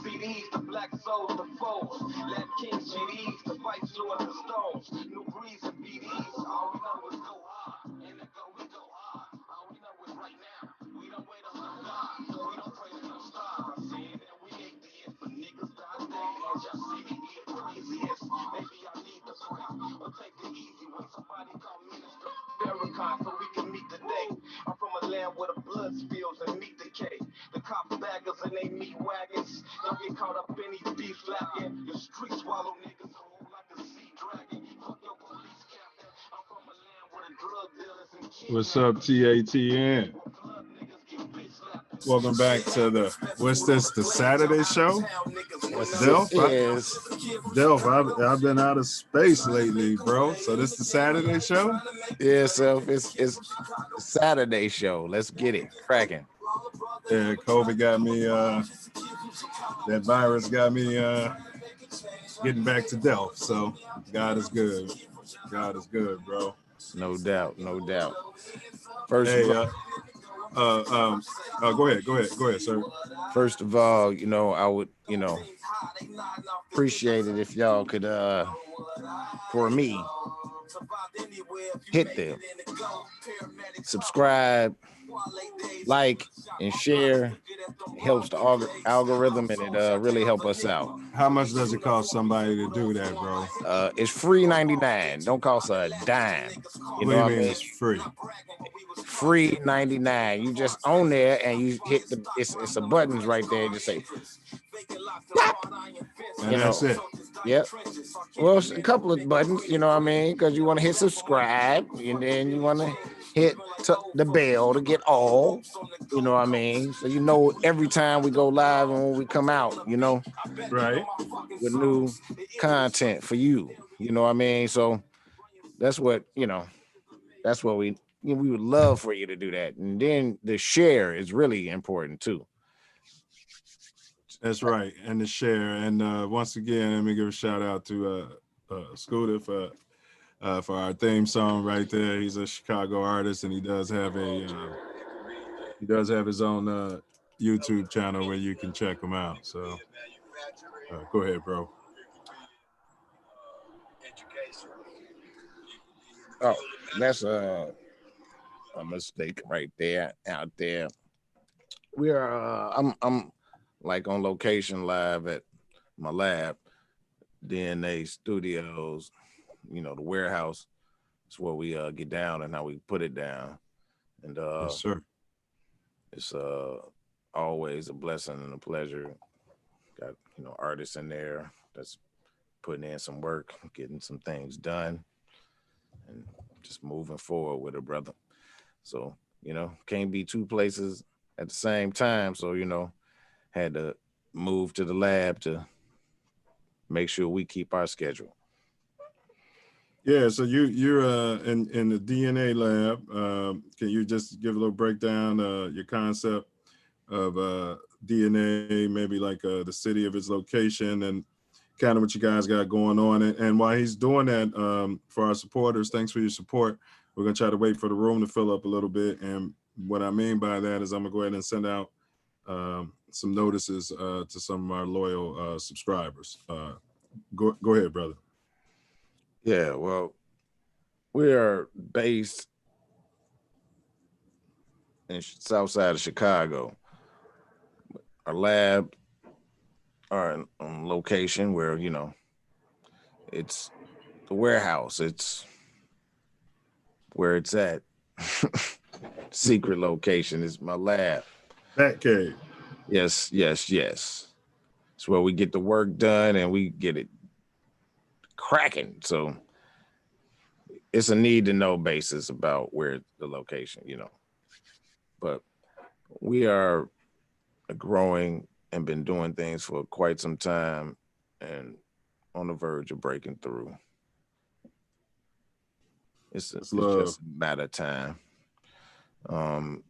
CDs, the black souls, the foes, Latin Kings, GDs, the vice lords, the stones, new breeds and BDs. All we know is go hard, and the go we go hard. All we know is right now. We don't wait on God, we don't pray to no stars. I said that we atheists, but niggas die daily, and y'all see me get craziest. Maybe I need the pray, or take the easy way. Somebody call Minister Farrakhan so we can meet today. I'm from a land where the blood spills and meat decay. The cops baggers and they meat wagons. Don't get caught up in these beef flapping. Your street swallow niggas whole like a sea dragon. Fuck your police captain. I'm from a land where the drug dealers and kids. What's up, TATN? Welcome back to what's this, the Saturday show? Delph? Yes. Delph, I've been out of space lately, bro. So this the Saturday show? Yeah, so it's Saturday show. Let's get it cracking. Yeah, COVID got me, that virus got me getting back to Delph. So God is good. God is good, bro. No doubt, no doubt. First Hey, of all, go ahead, sir. First of all, I would, appreciate it if y'all could, for me, hit the subscribe, like, and share. It helps the algorithm, and it really help us out. How much does it cost somebody to do that, bro? It's free 99. Don't cost a dime. You know what I mean? It's free. Free 99. You just on there and you hit it's a buttons right there. Just say and that's it. Yep. Well, it's a couple of buttons, you know what I mean? Because you want to hit subscribe, and then you want to hit the bell to get all, you know what I mean? So every time we go live and when we come out, right, with new content for you, you know what I mean? So that's what that's what we would love for you to do that, and then the share is really important too. That's right, and the share. And once again, let me give a shout out to Scooter for our theme song right there. He's a Chicago artist, and he does have his own YouTube channel where you can check him out. So go ahead, bro. Oh, that's a mistake right there out there. We are I'm like on location live at my lab, DNA Studios, the warehouse. It's where we get down and how we put it down. And yes, sir. It's always a blessing and a pleasure. Got artists in there that's putting in some work, getting some things done, and just moving forward with it, brother. So can't be two places at the same time. So had to move to the lab to make sure we keep our schedule. Yeah, so you're in the DNA lab. Can you just give a little breakdown your concept of DNA, maybe like the city of its location and kind of what you guys got going on? And while he's doing that, for our supporters, thanks for your support. We're gonna try to wait for the room to fill up a little bit. And what I mean by that is I'm gonna go ahead and send out some notices to some of our loyal subscribers. Go ahead, brother. Yeah, well, we are based in south side of Chicago. Our lab are on location where, it's the warehouse. It's where it's at. Secret location is my lab. Bat cave. Yes. It's where we get the work done and we get it cracking. So it's a need to know basis about where the location, but we are growing and been doing things for quite some time and on the verge of breaking through. It's just a matter of time.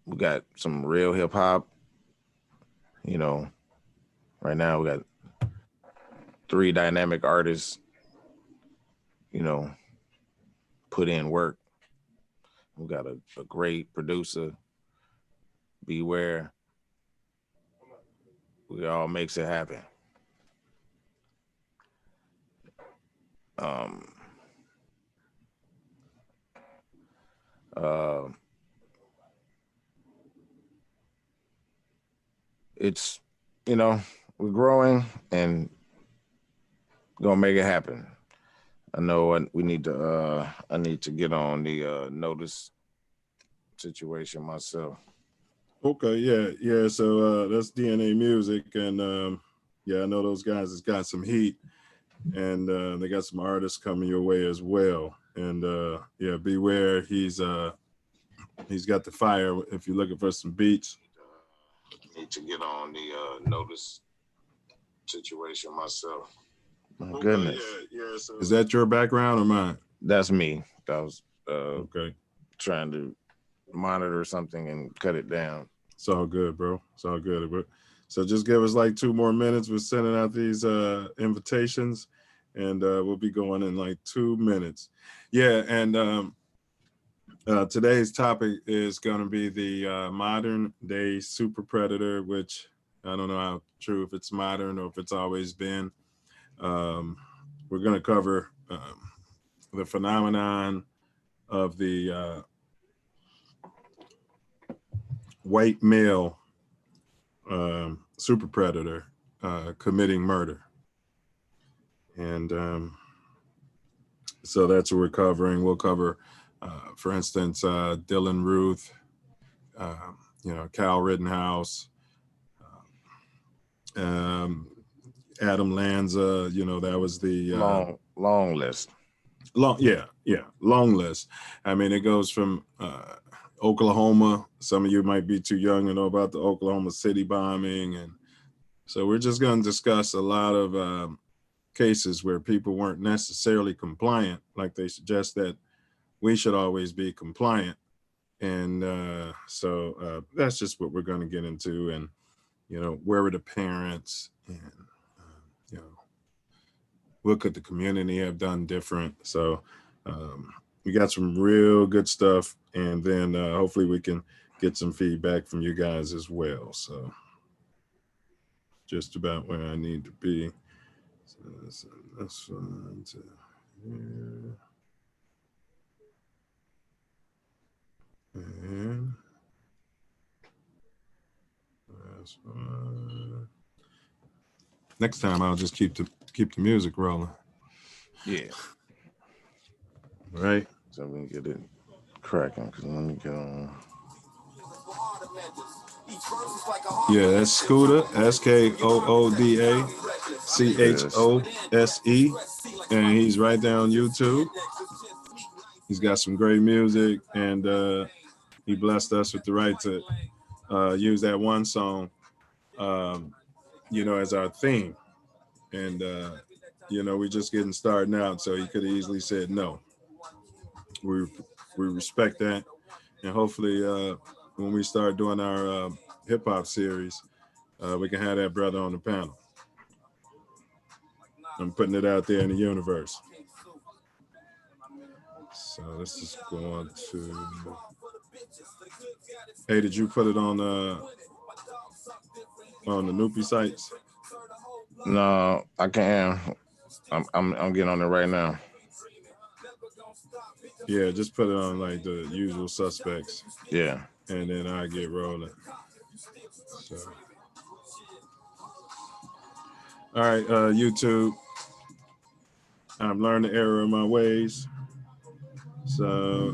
We got some real hip hop You know, right now we got 3 dynamic artists, you know, put in work. We got a great producer, Beware. We all makes it happen. Um, uh, it's, you know, we're growing and gonna make it happen. I know we need to. I need to get on the notice situation myself. Okay, yeah. So that's DNA Music, and yeah, I know those guys has got some heat, and they got some artists coming your way as well. And yeah, Beware, he's got the fire. If you're looking for some beats, Need to get on the notice situation myself. My okay, goodness, yeah. So is that your background or mine? That's me. I was Okay. trying to monitor something and cut it down. It's all good, bro. It's all good, bro. So just give us like 2 more minutes. We're sending out these invitations, and we'll be going in like 2 minutes. Yeah, and today's topic is going to be the modern day super predator, which I don't know how true, if it's modern or if it's always been. We're going to cover the phenomenon of the white male super predator committing murder. And so that's what we're covering. We'll cover, for instance, Dylan Ruth, Cal Rittenhouse, Adam Lanza, that was the long list. Long list. I mean, it goes from Oklahoma. Some of you might be too young to know about the Oklahoma City bombing. And so we're just going to discuss a lot of cases where people weren't necessarily compliant, like they suggest that we should always be compliant. And so that's just what we're going to get into. And, where were the parents? And, what could the community have done different? So we got some real good stuff. And then hopefully we can get some feedback from you guys as well. So just about where I need to be. So that's fine to here. And that's fine. Next time I'll just keep the music rolling. Yeah. Right. So we can get it cracking. Cause let me get on. Yeah, that's Scooter, SKOODA, and he's right there on YouTube. He's got some great music, and he blessed us with the right to use that one song, as our theme. And we're just getting started out, so he could have easily said no. We respect that, and hopefully when we start doing our hip hop series, we can have that brother on the panel. I'm putting it out there in the universe. So let's just go on to. Hey, did you put it on the Noopy sites? No, I can't. I'm getting on it right now. Yeah, just put it on like the usual suspects. Yeah. And then I get rolling. So. All right, YouTube. I've learned the error of my ways. So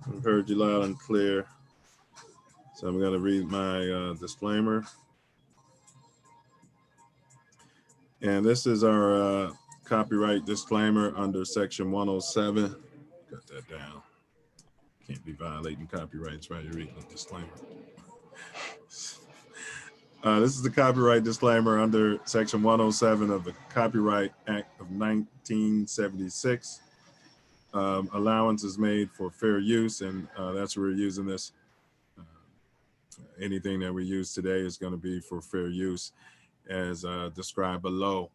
I've heard you loud and clear. So I'm going to read my disclaimer. And this is our copyright disclaimer under section 107. Cut that down. Can't be violating copyrights while you're reading the disclaimer. This is the copyright disclaimer under section 107 of the Copyright Act of 1976. Allowance is made for fair use, and that's where we're using this anything that we use today is going to be for fair use, as described below.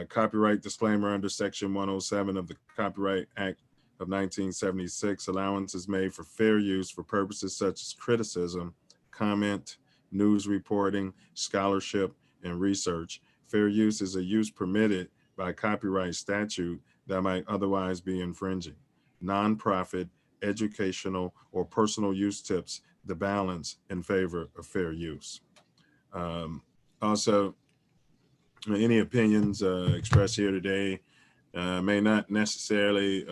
Copyright disclaimer under Section 107 of the Copyright Act of 1976, allowance is made for fair use for purposes such as criticism, comment, news reporting, scholarship, and research. Fair use is a use permitted by copyright statute that might otherwise be infringing. Nonprofit, educational, or personal use tips the balance in favor of fair use. Also, any opinions expressed here today may not necessarily,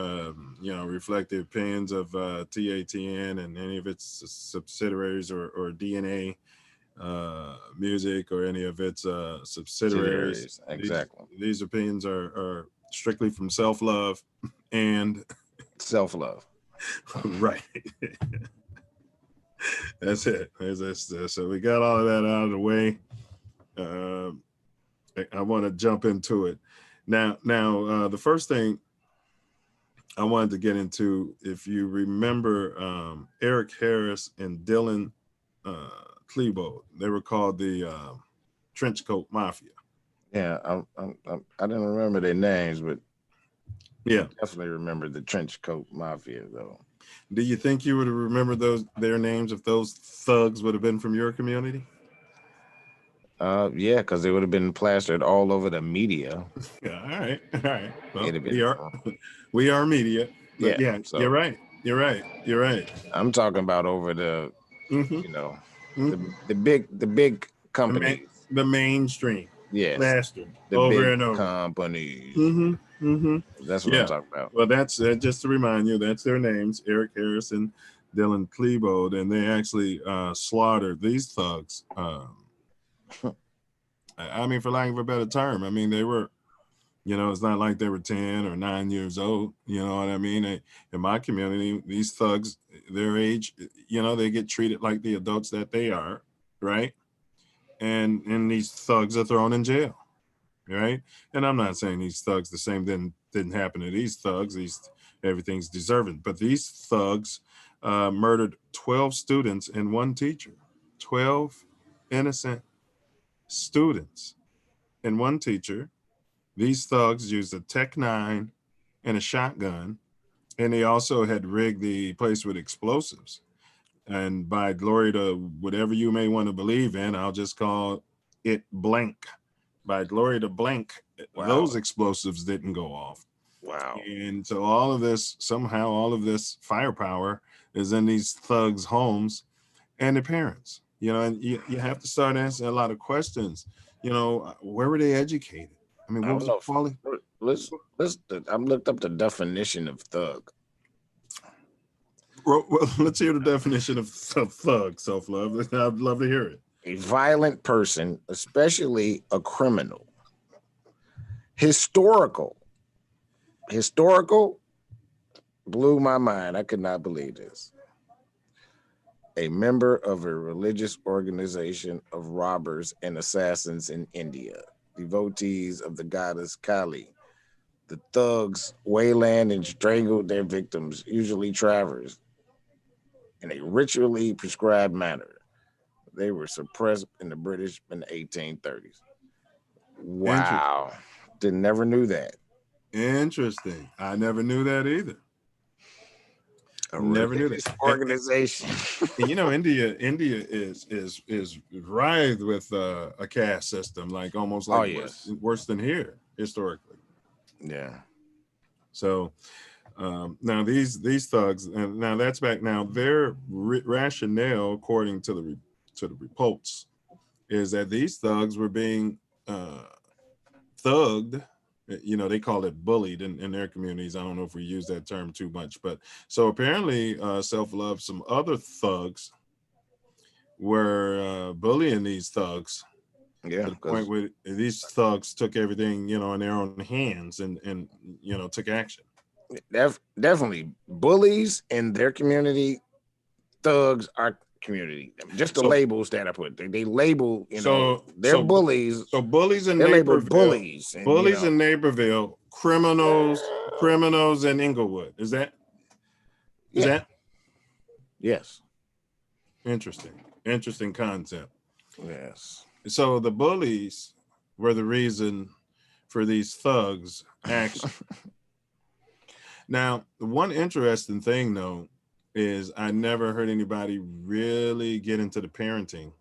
reflect the opinions of TATN and any of its subsidiaries or DNA Music or any of its subsidiaries. Exactly. These opinions are strictly from self-love and self-love. Right. That's it. So we got all of that out of the way. I want to jump into it. Now, the first thing I wanted to get into, if you remember Eric Harris and Dylan Klebold, they were called the Trenchcoat Mafia. Yeah, I didn't remember their names, but yeah, definitely remember the Trenchcoat Mafia, though. Do you think you would have remembered their names if those thugs would have been from your community? Yeah, because they would have been plastered all over the media. Yeah, all right. Well, been, we are media. But yeah, so, you're right. I'm talking about over the, the big companies. The mainstream. Yes. Plastered the over big and over. Companies. That's what I'm talking about. Well, that's just to remind you, that's their names, Eric Harris and Dylan Klebold, and they actually slaughtered these thugs. I mean, for lack of a better term, I mean, they were, it's not like they were 10 or 9 years old. You know what I mean? In my community, these thugs, their age, they get treated like the adults that they are, right? And these thugs are thrown in jail, right? And I'm not saying these thugs, the same didn't happen to these thugs. Everything's deserving. But these thugs murdered 12 students and 1 teacher. 12 innocent students and 1 teacher. These thugs used a Tech-9 and a shotgun, and they also had rigged the place with explosives. And by glory to whatever you may want to believe in, I'll just call it blank. By glory to blank, wow. Those explosives didn't go off. Wow. And so all of this firepower is in these thugs' homes and their parents. And you have to start answering a lot of questions. Where were they educated? I mean, what was the quality? I'm looked up the definition of thug. Well, let's hear the definition of thug, self-love. I'd love to hear it. A violent person, especially a criminal. Historical blew my mind. I could not believe this. A member of a religious organization of robbers and assassins in India, devotees of the goddess Kali. The thugs waylaid and strangled their victims, usually travelers, in a ritually prescribed manner. They were suppressed in the British in the 1830s. Wow. Never knew that. Interesting. I never knew that either. Never knew that organization. And India is writhed with a caste system, like almost like worse than here historically. Yeah. So now these thugs, and now that's back. Now their rationale, according to the reports, is that these thugs were being thugged. They call it bullied in their communities. I don't know if we use that term too much, but so apparently self-love, some other thugs were bullying these thugs. Yeah. To the point where these thugs took everything, in their own hands and took action. Definitely bullies in their community, thugs are community. Just the labels that I put. They label, they're bullies. So bullies in Naperville, bullies in Naperville, criminals in Inglewood. Is that? Yes. Interesting. Interesting concept. Yes. So the bullies were the reason for these thugs action. Now, one interesting thing though is I never heard anybody really get into the parenting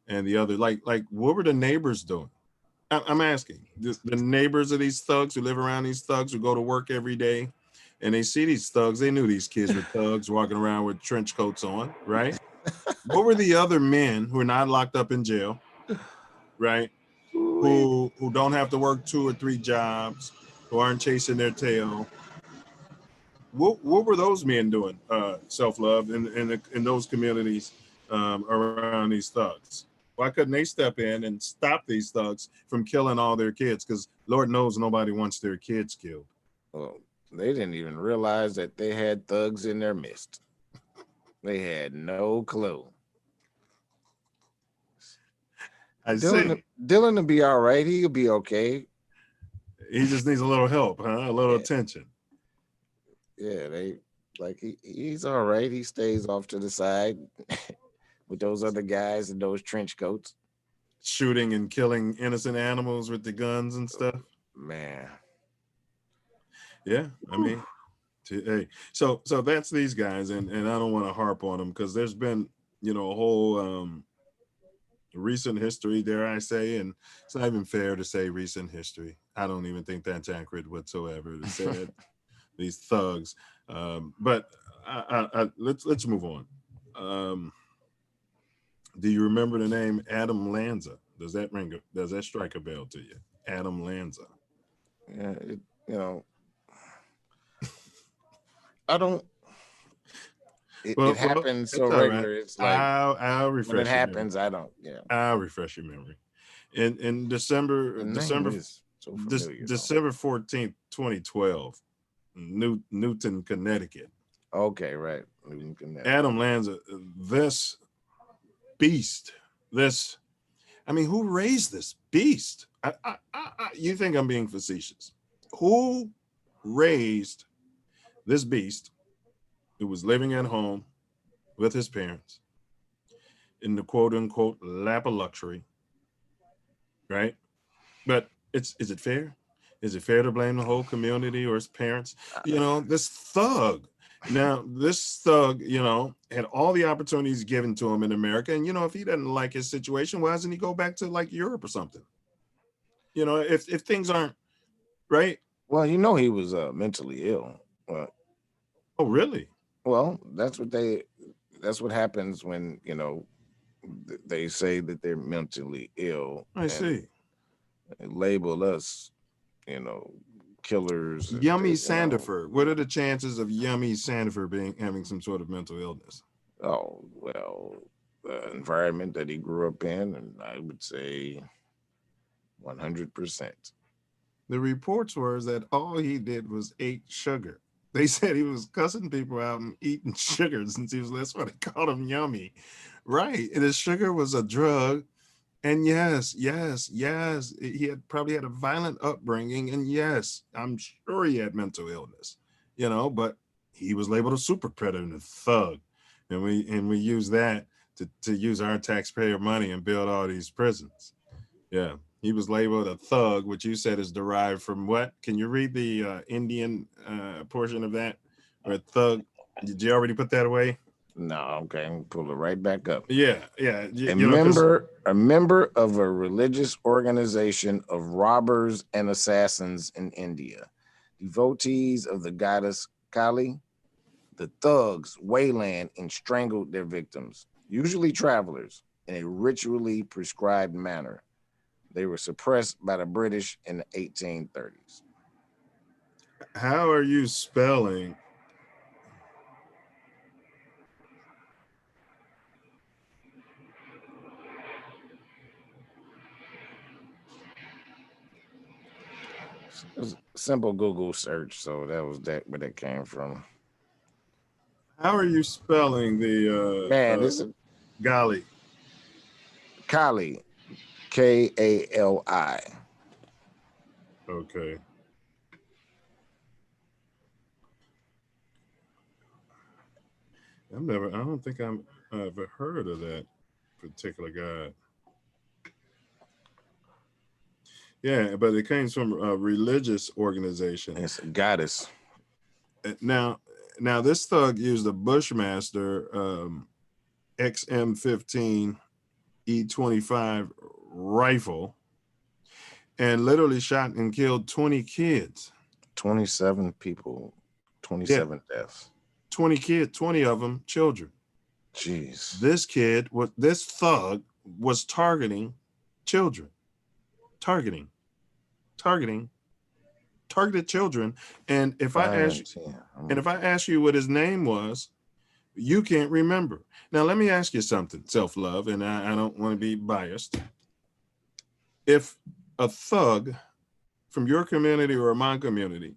and the other like what were the neighbors doing? I'm asking the neighbors of these thugs who live around these thugs who go to work every day and they see these thugs. They knew these kids were thugs walking around with trench coats on, right? What were the other men who are not locked up in jail, right? Who don't have to work 2 or 3 jobs, who aren't chasing their tail? What were those men doing? Self-love in those communities around these thugs. Why couldn't they step in and stop these thugs from killing all their kids? Because Lord knows nobody wants their kids killed. Well, they didn't even realize that they had thugs in their midst. They had no clue. I see. Dylan will be all right. He'll be okay. He just needs a little help, huh? A little Yeah. attention. Yeah, he's all right. He stays off to the side with those other guys in those trench coats, Shooting and killing innocent animals with the guns and stuff. man. Yeah, I mean, hey, so that's these guys, and I don't want to harp on them because there's been a whole recent history, dare I say, and it's not even fair to say recent history. I don't even think that's accurate whatsoever to say that these thugs. But let's move on. Do you remember the name Adam Lanza? Does that strike a bell to you? Adam Lanza. Yeah, I don't. It happens so regular. Right. It's like I'll refresh. When it happens, I don't. Yeah, I'll refresh your memory. In December 14th, 2012, Newton, Connecticut. Okay, right. Newton, Connecticut. Adam Lanza, this beast. Who raised this beast? You think I'm being facetious? Who raised this beast who was living at home with his parents in the quote unquote lap of luxury, right? But is it fair? Is it fair to blame the whole community or his parents? This thug. Now, this thug, had all the opportunities given to him in America. And, if he doesn't like his situation, why doesn't he go back to like Europe or something? If things aren't right. Well, he was mentally ill. Oh, really? Well, that's what happens when, they say that they're mentally ill. I see. Label us, killers. Yummy Sandifer. What are the chances of Yummy Sandifer having some sort of mental illness? Oh, well, the environment that he grew up in, and I would say 100%. The reports were that all he did was eat sugar. They said he was cussing people out and eating sugar since he was, that's why they called him Yummy. Right. And his sugar was a drug. And yes, he had probably had a violent upbringing. And yes, I'm sure he had mental illness, but he was labeled a super predator and a thug. And we use that to use our taxpayer money and build all these prisons. Yeah. He was labeled a thug, which you said is derived from what? Can you read the Indian portion of that? Or thug? Did you already put that away? No, okay, I'm gonna pull it right back up. Yeah. A member of a religious organization of robbers and assassins in India, devotees of the goddess Kali. The thugs waylaid and strangled their victims, usually travelers, in a ritually prescribed manner. They were suppressed by the British in the 1830s. How are you spelling? It was a simple Google search, so that was where that came from. How are you spelling the this is Kali? Kali, Kali. Okay. I don't think I've ever heard of that. particular guy. Yeah, but it came from a religious organization. It's a goddess. Now this thug used a Bushmaster XM15 E25 rifle and literally shot and killed 20 kids. 27 people, 27 deaths. 20 kids, 20 of them children. Jeez. This thug was targeting children. Targeted children. And if I ask you what his name was, you can't remember. Now let me ask you something, self-love, and I don't want to be biased. If a thug from your community or my community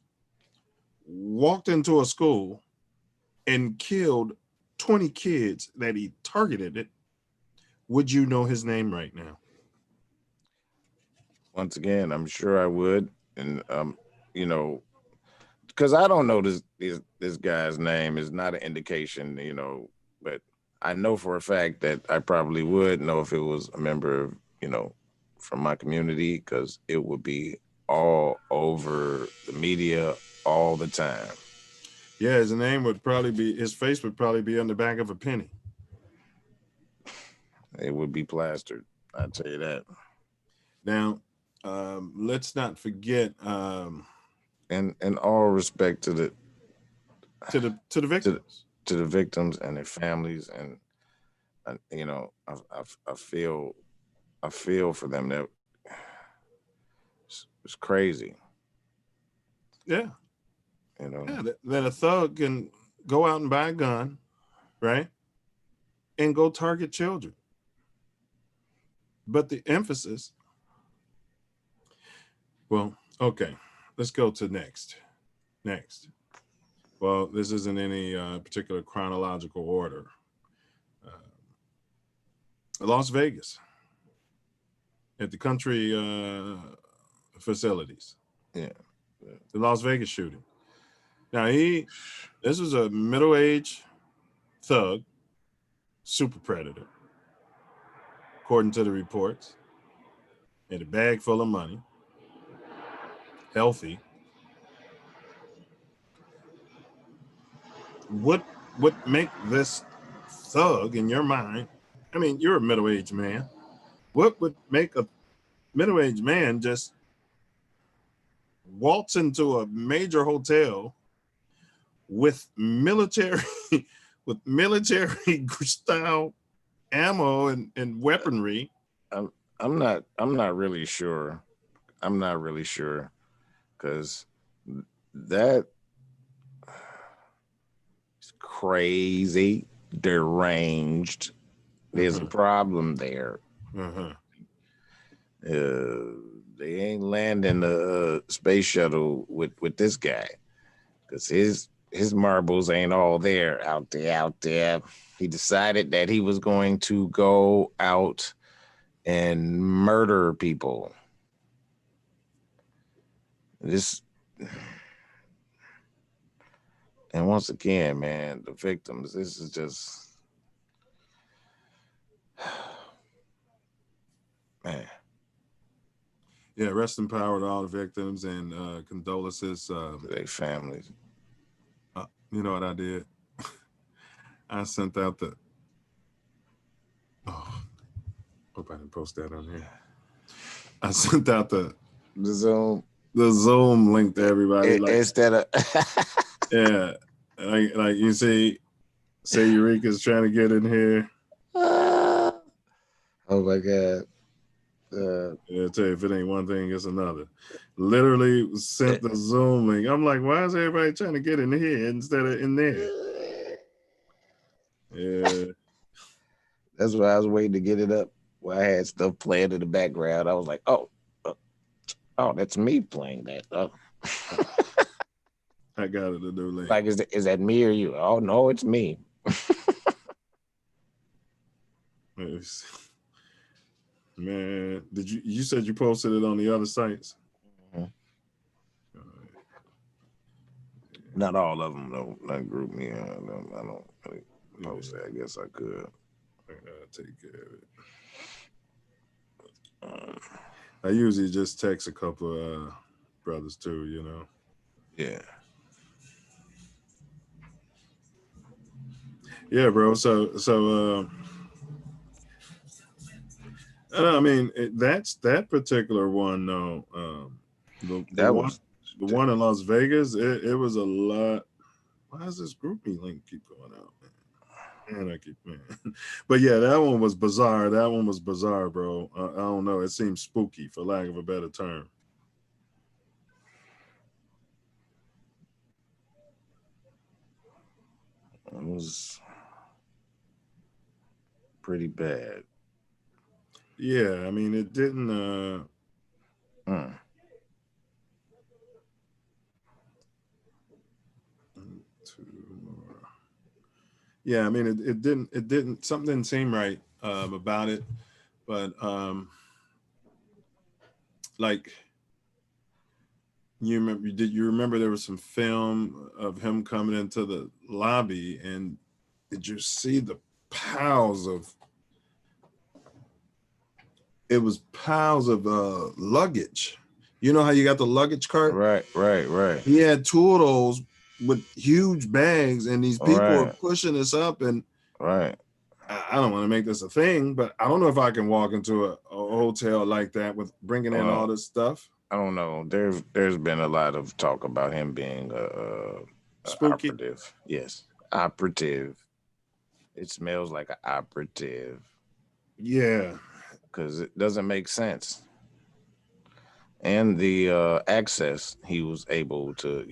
walked into a school and killed 20 kids that he targeted, would you know his name right now? Once again, I'm sure I would. And, you know, because I don't know this guy's name is not an indication, you know, but I know for a fact that I probably would know if it was a member of, you know, from my community, because it would be all over the media all the time. Yeah, his face would probably be on the back of a penny. It would be plastered. I'll tell you that. Now, let's not forget. And in all respect to the victims, to the victims and their families, and you know, I feel for them. That it's crazy. Yeah, you know, that a thug can go out and buy a gun, right, and go target children. But the emphasis. Well, okay, let's go to next. Well, this isn't any particular chronological order. Las Vegas, at the country facilities. Yeah. The Las Vegas shooting. Now this was a middle-aged thug, super predator, according to the reports. Had a bag full of money, healthy. What would make this thug in your mind? I mean, you're a middle-aged man. What would make a middle-aged man just waltz into a major hotel with military style ammo and weaponry? I'm not really sure. I'm not really sure, because that is crazy, deranged. There's a problem there. They ain't landing a space shuttle with this guy, because his marbles ain't all there out there. He decided that he was going to go out and murder people. And once again, man, the victims, this is just, man. Yeah, rest in power to all the victims, and condolences to their families. You know what I did? I sent out hope I didn't post that on here. I sent out the Zoom link to everybody. Instead of yeah, like you see, say Eureka's trying to get in here. Oh my God. Yeah, I tell you, if it ain't one thing, it's another. Literally sent the Zoom link. I'm like, why is everybody trying to get in here instead of in there? Yeah. That's why I was waiting to get it up. Where I had stuff playing in the background. I was like, oh, that's me playing that. Oh. I got it, the new link. Like, is that me or you? Oh no, it's me. Man, you said you posted it on the other sites? Mm-hmm. Not all of them though. Not group me. I don't really post it. I guess I could. I gotta take care of it. I usually just text a couple brothers too, you know. Yeah. Yeah, bro. I mean, that's that particular one though. The the That one was the one in Las Vegas, it was a lot. Why does this group me link keep going out, man? Man, I keep man. But yeah, that one was bizarre. That one was bizarre, bro. I don't know. It seems spooky, for lack of a better term. it was pretty bad. Yeah, I mean, it didn't. Mm. Two more. Yeah, I mean, it didn't. It didn't. Something didn't seem right about it, but like you remember there was some film of him coming into the lobby, and did you see the piles of it was piles of luggage. You know how you got the luggage cart? Right, right, right, He had two of those with huge bags, and these people are right, pushing us up. And right. I don't want to make this a thing, but I don't know if I can walk into a hotel like that with bringing in all Well, this stuff. I don't know. There's been a lot of talk about him being a Spooky. operative. Yes, operative. It smells like an operative Yeah. because it doesn't make sense. And the access he was able to,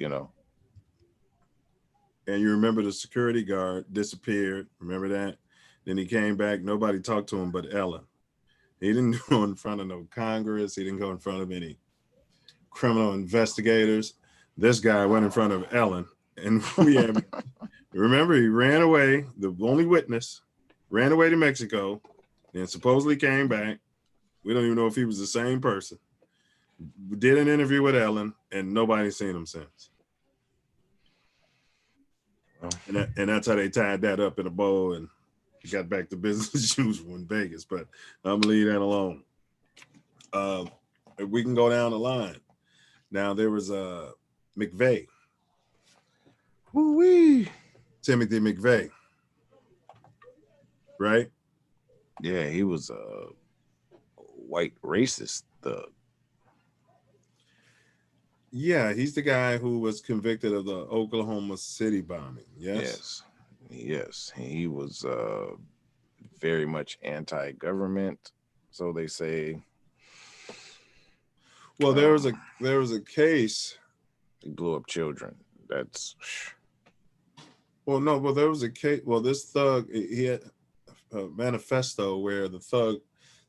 And you remember the security guard disappeared. Remember that? Then he came back. Nobody talked to him but Ellen. He didn't go in front of no Congress. He didn't go in front of any criminal investigators. This guy went in front of Ellen. And remember, he ran away, the only witness, ran away to Mexico, and supposedly came back. We don't even know if he was the same person. We did an interview with Ellen, and nobody's seen him since. And that's how they tied that up in a bow and got back to business as usual in Vegas. But I'm gonna leave that alone. We can go down the line. Now there was McVeigh, Woo-wee. Timothy McVeigh, right? Yeah, he was a white racist thug. Yeah, he's the guy who was convicted of the Oklahoma City bombing. Yes. Yes. He was very much anti-government, so they say. Well, there was a case. He blew up children. That's Well, no, well there was a case. Well, this thug he had a manifesto where the thug,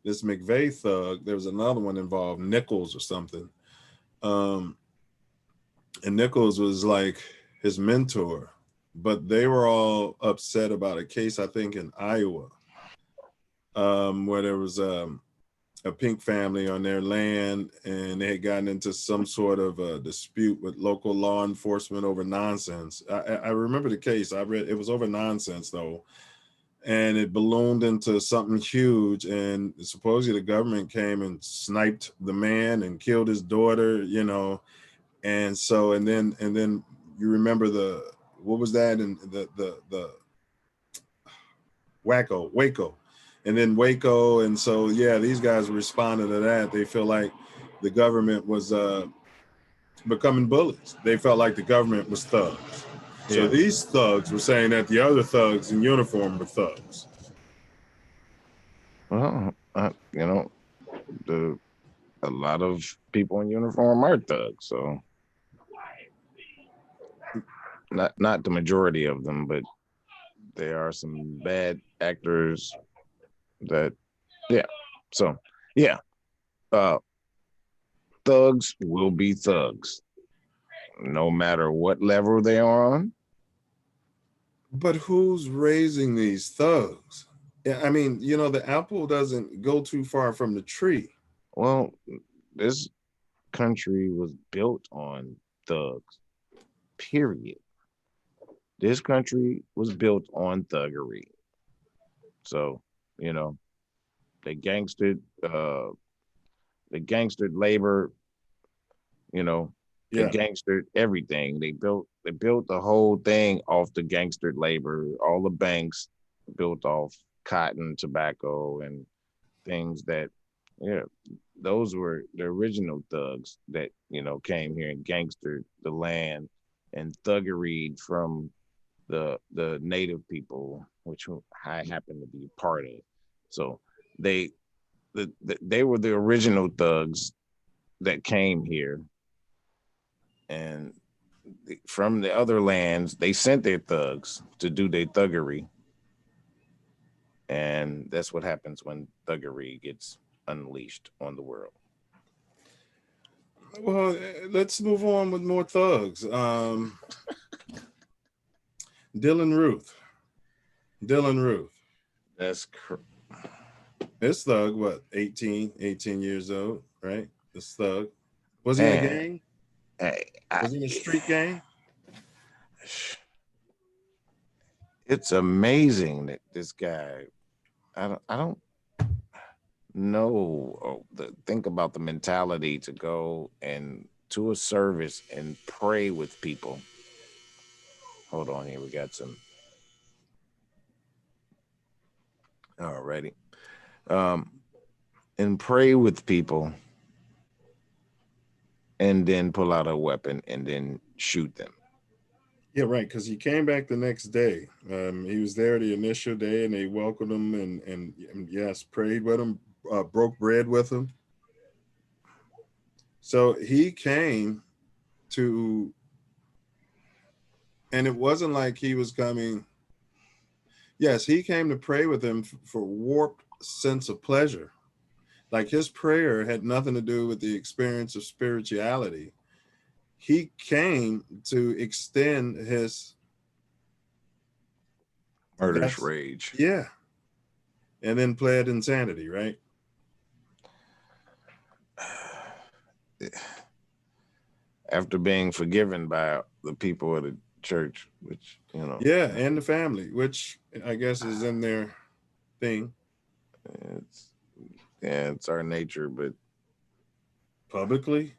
this McVeigh thug, there was another one involved, Nichols or something. And Nichols was like his mentor, but they were all upset about a case, I think, in Iowa, where there was a pink family on their land, and they had gotten into some sort of a dispute with local law enforcement over nonsense. I remember the case. I read it was over nonsense though, and it ballooned into something huge. And supposedly the government came and sniped the man and killed his daughter. You know, and so and then you remember the what was that, and the Waco, and then Waco. And so yeah, these guys responded to that. They feel like the government was becoming bullies. They felt like the government was thugs. So these thugs were saying that the other thugs in uniform were thugs. well, a lot of people in uniform are thugs, so not the majority of them, but there are some bad actors that so thugs will be thugs no matter what level they are on. But who's raising these thugs? I mean, you know, the apple doesn't go too far from the tree. Well, this country was built on thugs, period. This country was built on thuggery. So You know, they gangstered labor, you know, they Yeah. gangstered everything. They built the whole thing off the gangstered labor. All the banks built off cotton, tobacco, and things that, yeah, those were the original thugs that, came here and gangstered the land and thuggeried from the native people, which I happen to be a part of. So they they were the original thugs that came here, and from the other lands they sent their thugs to do their thuggery, and that's what happens when thuggery gets unleashed on the world. Well, let's move on with more thugs. Dylan Ruth. Dylan Ruth. That's This thug, what, 18 years old, right? This thug. Was he in a man. gang? I, Was he in a street gang? it's amazing that this guy, I don't know, think about the mentality to go and to a service and pray with people. Hold on here, we got some already. And pray with people and then pull out a weapon and then shoot them. Yeah, right. Because he came back the next day. He was there the initial day, and they welcomed him and yes, prayed with him, broke bread with him. So he came to, and it wasn't like he was coming. Yes, he came to pray with him for warped sense of pleasure. Like his prayer had nothing to do with the experience of spirituality. He came to extend his Murderous rage. Yeah. And then pled insanity, right? After being forgiven by the people of the church, which, Yeah, and the family, which I guess is in their thing. It's our nature, but publicly,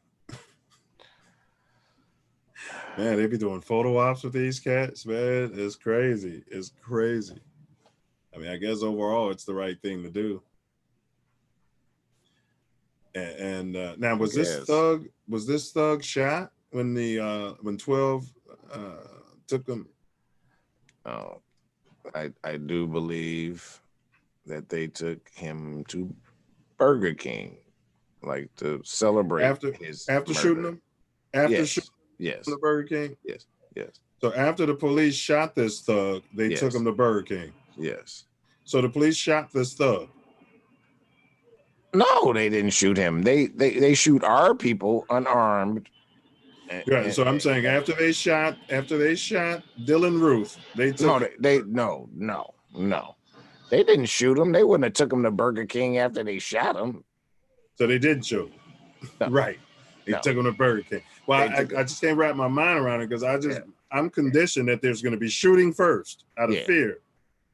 man, they be doing photo ops with these cats, man. It's crazy. It's crazy. I mean, I guess overall it's the right thing to do. And now was this thug shot when when 12 took him? Oh, I do believe that they took him to Burger King, like to celebrate his after murder. shooting him. After yes, shooting yes, the Burger King. Yes, yes. So after the police shot this thug, they yes. took him to Burger King. Yes. So the police shot this thug. No, they didn't shoot him. They shoot our people unarmed. Yeah, so I'm saying after they shot Dylan Ruth, they took no. They didn't shoot him. They wouldn't have took him to Burger King after they shot him. So they didn't shoot him. No. Right. They took him to Burger King. Well, I just can't wrap my mind around it because I'm conditioned that there's going to be shooting first out of fear.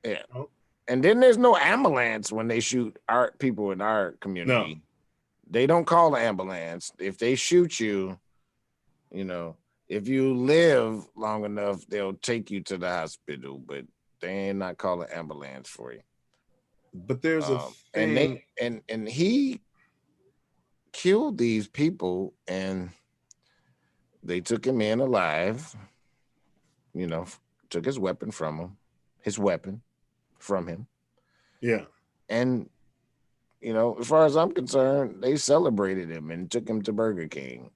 Yeah. You know? And then there's no ambulance when they shoot our people in our community. No. They don't call the ambulance. If they shoot you, if you live long enough, they'll take you to the hospital, but they ain't not calling ambulance for you. But there's a thing. And he killed these people and they took him in alive, took his weapon from him. Yeah. And, as far as I'm concerned, they celebrated him and took him to Burger King.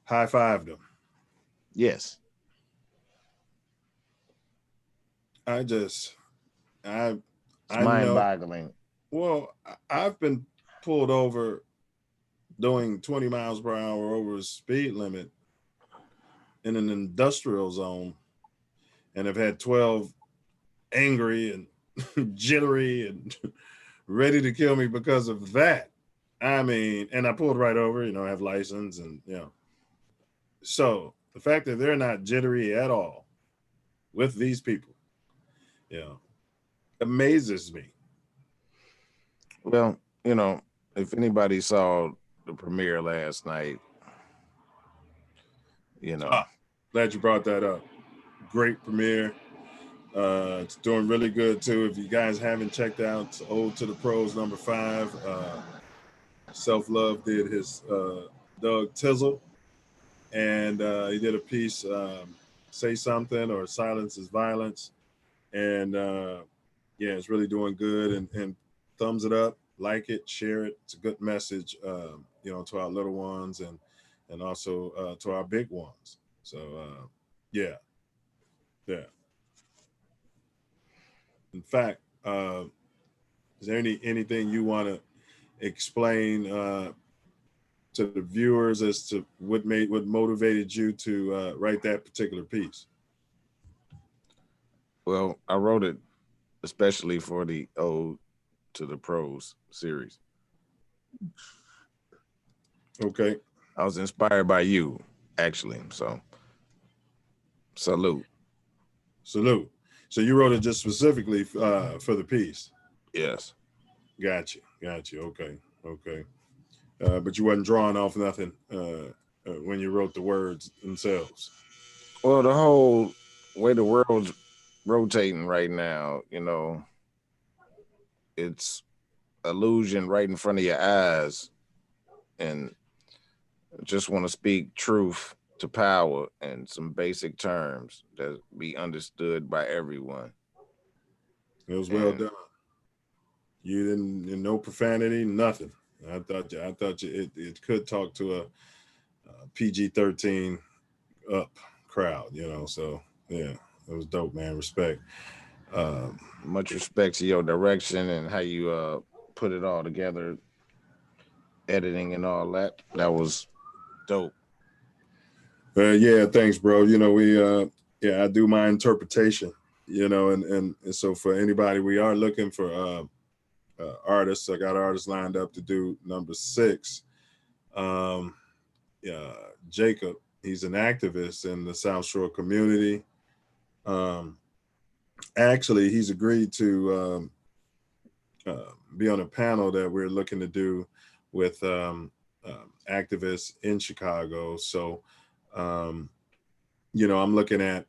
High-fived him. Yes. It's mind-boggling. Well, I've been pulled over doing 20 miles per hour over the speed limit in an industrial zone and have had 12 angry and jittery and ready to kill me because of that. I mean, and I pulled right over, I have license and, So the fact that they're not jittery at all with these people, amazes me. Well, you know, if anybody saw the premiere last night, you know, Ah, glad you brought that up. Great premiere. It's doing really good too. If you guys haven't checked out Ode to the Pros #5, Self Love did his Doug Tizzle, and he did a piece, Say Something or Silence is Violence. And yeah, it's really doing good. And thumbs it up, like it, share it. It's a good message, to our little ones and also to our big ones. So yeah, yeah. In fact, is there anything you want to explain to the viewers as to what motivated you to write that particular piece? well, I wrote it especially for the Ode to the Pros series. Okay, I was inspired by you, actually. So, salute. salute. So you wrote it just specifically for the piece. Yes. Got you. Okay, okay. But you wasn't drawing off nothing when you wrote the words themselves. Well, the whole way the world's rotating right now, it's illusion right in front of your eyes, and just want to speak truth to power and some basic terms that be understood by everyone. It was well And done. You didn't no profanity, nothing. I thought it could talk to a PG-13 up crowd, So yeah, it was dope, man. Respect. Um, much respect to your direction and how you put it all together, editing and all that. That was dope. yeah, thanks, bro. I do my interpretation, and so for anybody, we are looking for artists. I got artists lined up to do #6. Um, yeah, Jacob, he's an activist in the South Shore community. Um, Actually, he's agreed to be on a panel that we're looking to do with activists in Chicago. So, um, I'm looking at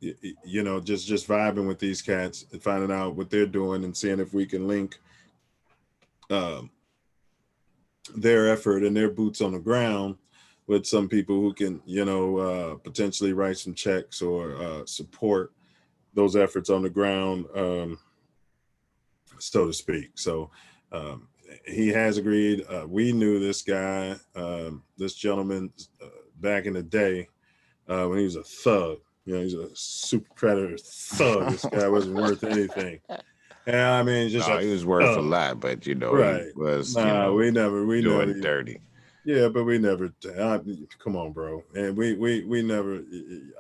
just vibing with these cats and finding out what they're doing and seeing if we can link um, their effort and their boots on the ground with some people who can, potentially write some checks or support those efforts on the ground, so to speak. So um, he has agreed. We knew this guy, this gentleman, back in the day when he was a thug. He's a super predator thug. This guy wasn't worth anything. Yeah, I mean, just No, a he was worth a thug. lot, but he Right. was, Nah, we never. doing dirty. Yeah, but we never. Come on, bro. And we never.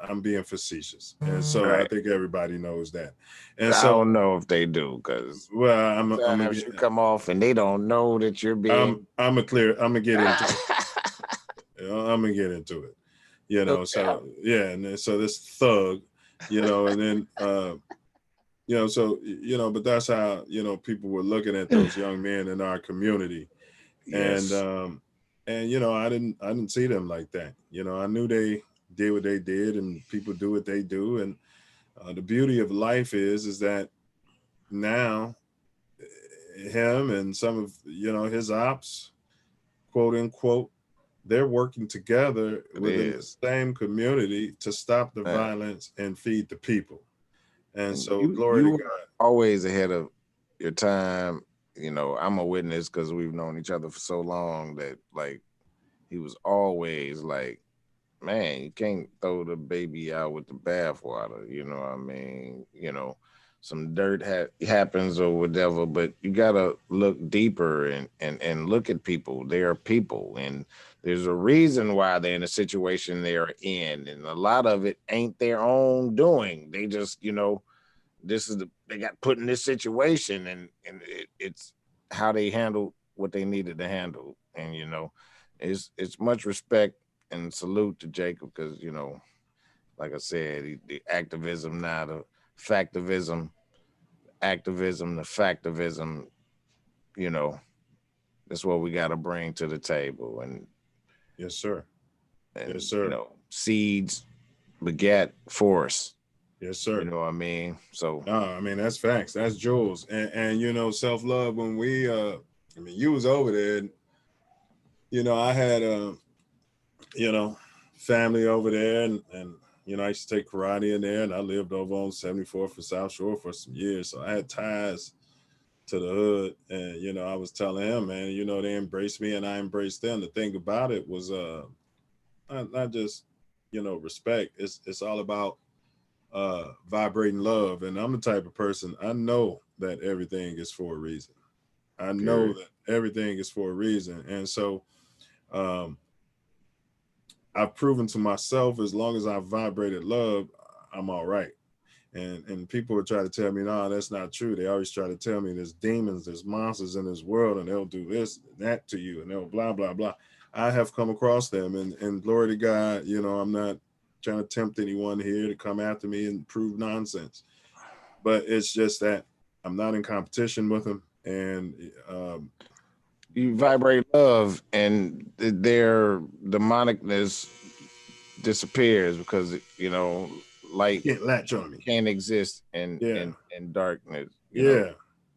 I'm being facetious, and so I Right. think everybody knows that. And I so, don't know if they do, because well, I'm gonna sometimes get. you come off and they don't know that you're being. I'm gonna get into it. I'm gonna get into it. Okay. So yeah, and then, so this thug, and then but that's how people were looking at those young men in our community, and Yes, I didn't see them like that. I knew they did what they did, and people do what they do, and the beauty of life is that now him and some of his ops, quote unquote, they're working together it within the is. same community to stop the Man. violence and feed the people. And And so, glory to you were God. always ahead of your time. I'm a witness because we've known each other for so long that like he was always like, man, you can't throw the baby out with the bathwater. You know what I mean? Some dirt happens or whatever, but you gotta look deeper and look at people. They are people, and there's a reason why they're in a situation they are in, and a lot of it ain't their own doing. They just, they got put in this situation, and it's how they handled what they needed to handle, and it's much respect and salute to Jacob because like I said, the activism now, the factivism, activism, the factivism. you know, that's what we got to bring to the table. Yes, sir. And Yes, sir. seeds beget force. Yes, You sir. know what I mean? So No, I mean, that's facts. That's jewels. And self-love, when we I mean, you was over there, and, I had family over there, and I used to take karate in there, and I lived over on 74th and South Shore for some years. So I had ties to the hood, and I was telling him, man, they embraced me and I embraced them. The thing about it was not just respect. It's all about vibrating love. And I'm the type of person, I know that everything is for a reason. I know period. that everything is for a reason. And so um I've proven to myself, as long as I've vibrated love, I'm all right. And people would try to tell me, no, that's not true. They always try to tell me there's demons, there's monsters in this world, and they'll do this and that to you, and they'll blah blah blah. I have come across them, and glory to God, I'm not trying to tempt anyone here to come after me and prove nonsense. But it's just that I'm not in competition with them, and You vibrate love, and their demonicness disappears because you light can't latch on me. can't exist in Yeah, darkness. yeah,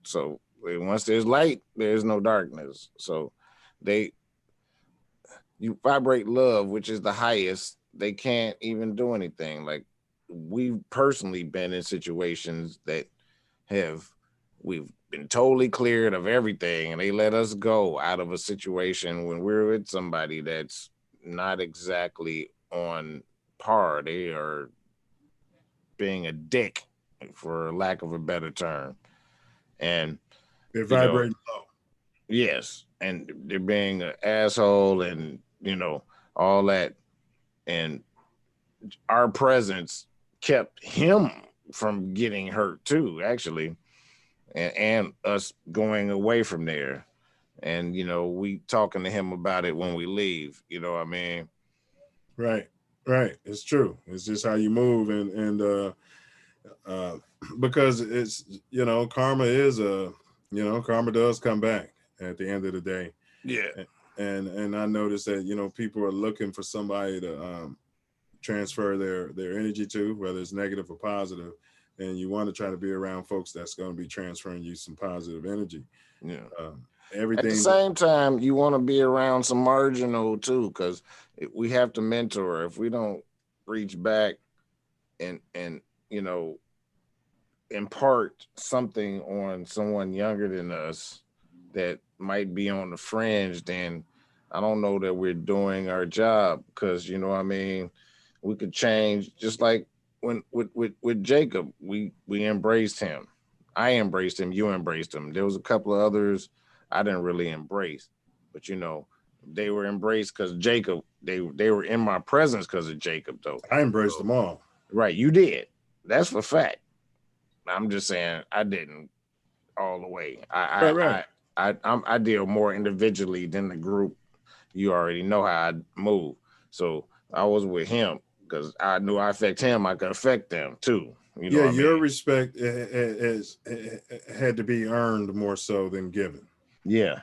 So once there's light, there's no darkness. So they you vibrate love, which is the highest. They can't even do anything. Like, we've personally been in situations that we've been totally cleared of everything, and they let us go out of a situation when we're with somebody that's not exactly on par. They are being a dick, for lack of a better term. And they're you know vibrating low. yes, and they're being an asshole, and all that. And our presence kept him from getting hurt too, actually, and us going away from there. And we talking to him about it when we leave. You know what I mean? Right, right. It's true. It's just how you move, and uh, because it's karma is karma does come back at the end of the day. Yeah. And I noticed that people are looking for somebody to transfer their energy to, whether it's negative or positive, and you want to try to be around folks that's going to be transferring you some positive energy. Yeah. At the Everything. same time, you want to be around some marginal too, because we have to mentor. If we don't reach back and impart something on someone younger than us that might be on the fringe, then I don't know that we're doing our job. Because what I mean, we could change, just like when with Jacob, we embraced him. I embraced him, you embraced him. There was a couple of others I didn't really embrace, but they were embraced because Jacob, they were in my presence because of Jacob, though. I embraced So, them all. right, you did. That's for fact. I'm just saying I didn't all the way. Right, right. I deal more individually than the group. You already know how I move. So I was with him because I knew I affect him, I could affect them too. You know Yeah, what I your mean? respect had to be earned more so than given. Yeah.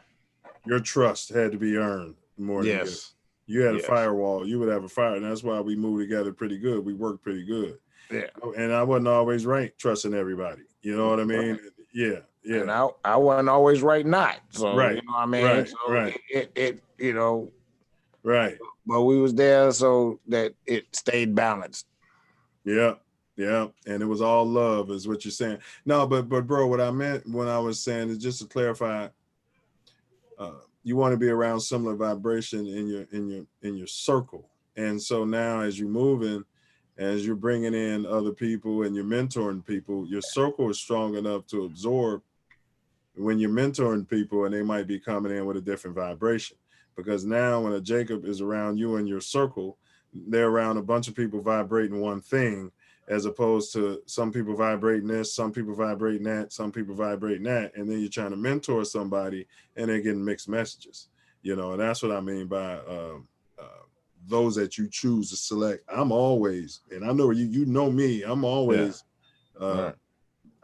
Your trust had to be earned more than given. Yes. You had a Yes. firewall, you would have a fire, and that's why we moved together pretty good. We worked pretty good. Yeah. And I wasn't always right trusting everybody. You know what I mean? Right. Yeah, And yeah. I wasn't always right not. So Right, you know what I mean? right, So right, it right. but we was there so that it stayed balanced. Yeah, yeah. And it was all love, is what you're saying. No, but bro, what I meant when I was saying is, just to clarify, you want to be around similar vibration in your circle. And so now, as you're moving, as you're bringing in other people and you're mentoring people, your circle is strong enough to absorb when you're mentoring people, and they might be coming in with a different vibration. Because now when a Jacob is around you in your circle, they're around a bunch of people vibrating one thing, as opposed to some people vibrating this, some people vibrating that, some people vibrating that. And then you're trying to mentor somebody and they're getting mixed messages, and that's what I mean by those that you choose to select. I'm always, and I know you know me, I'm always, Right.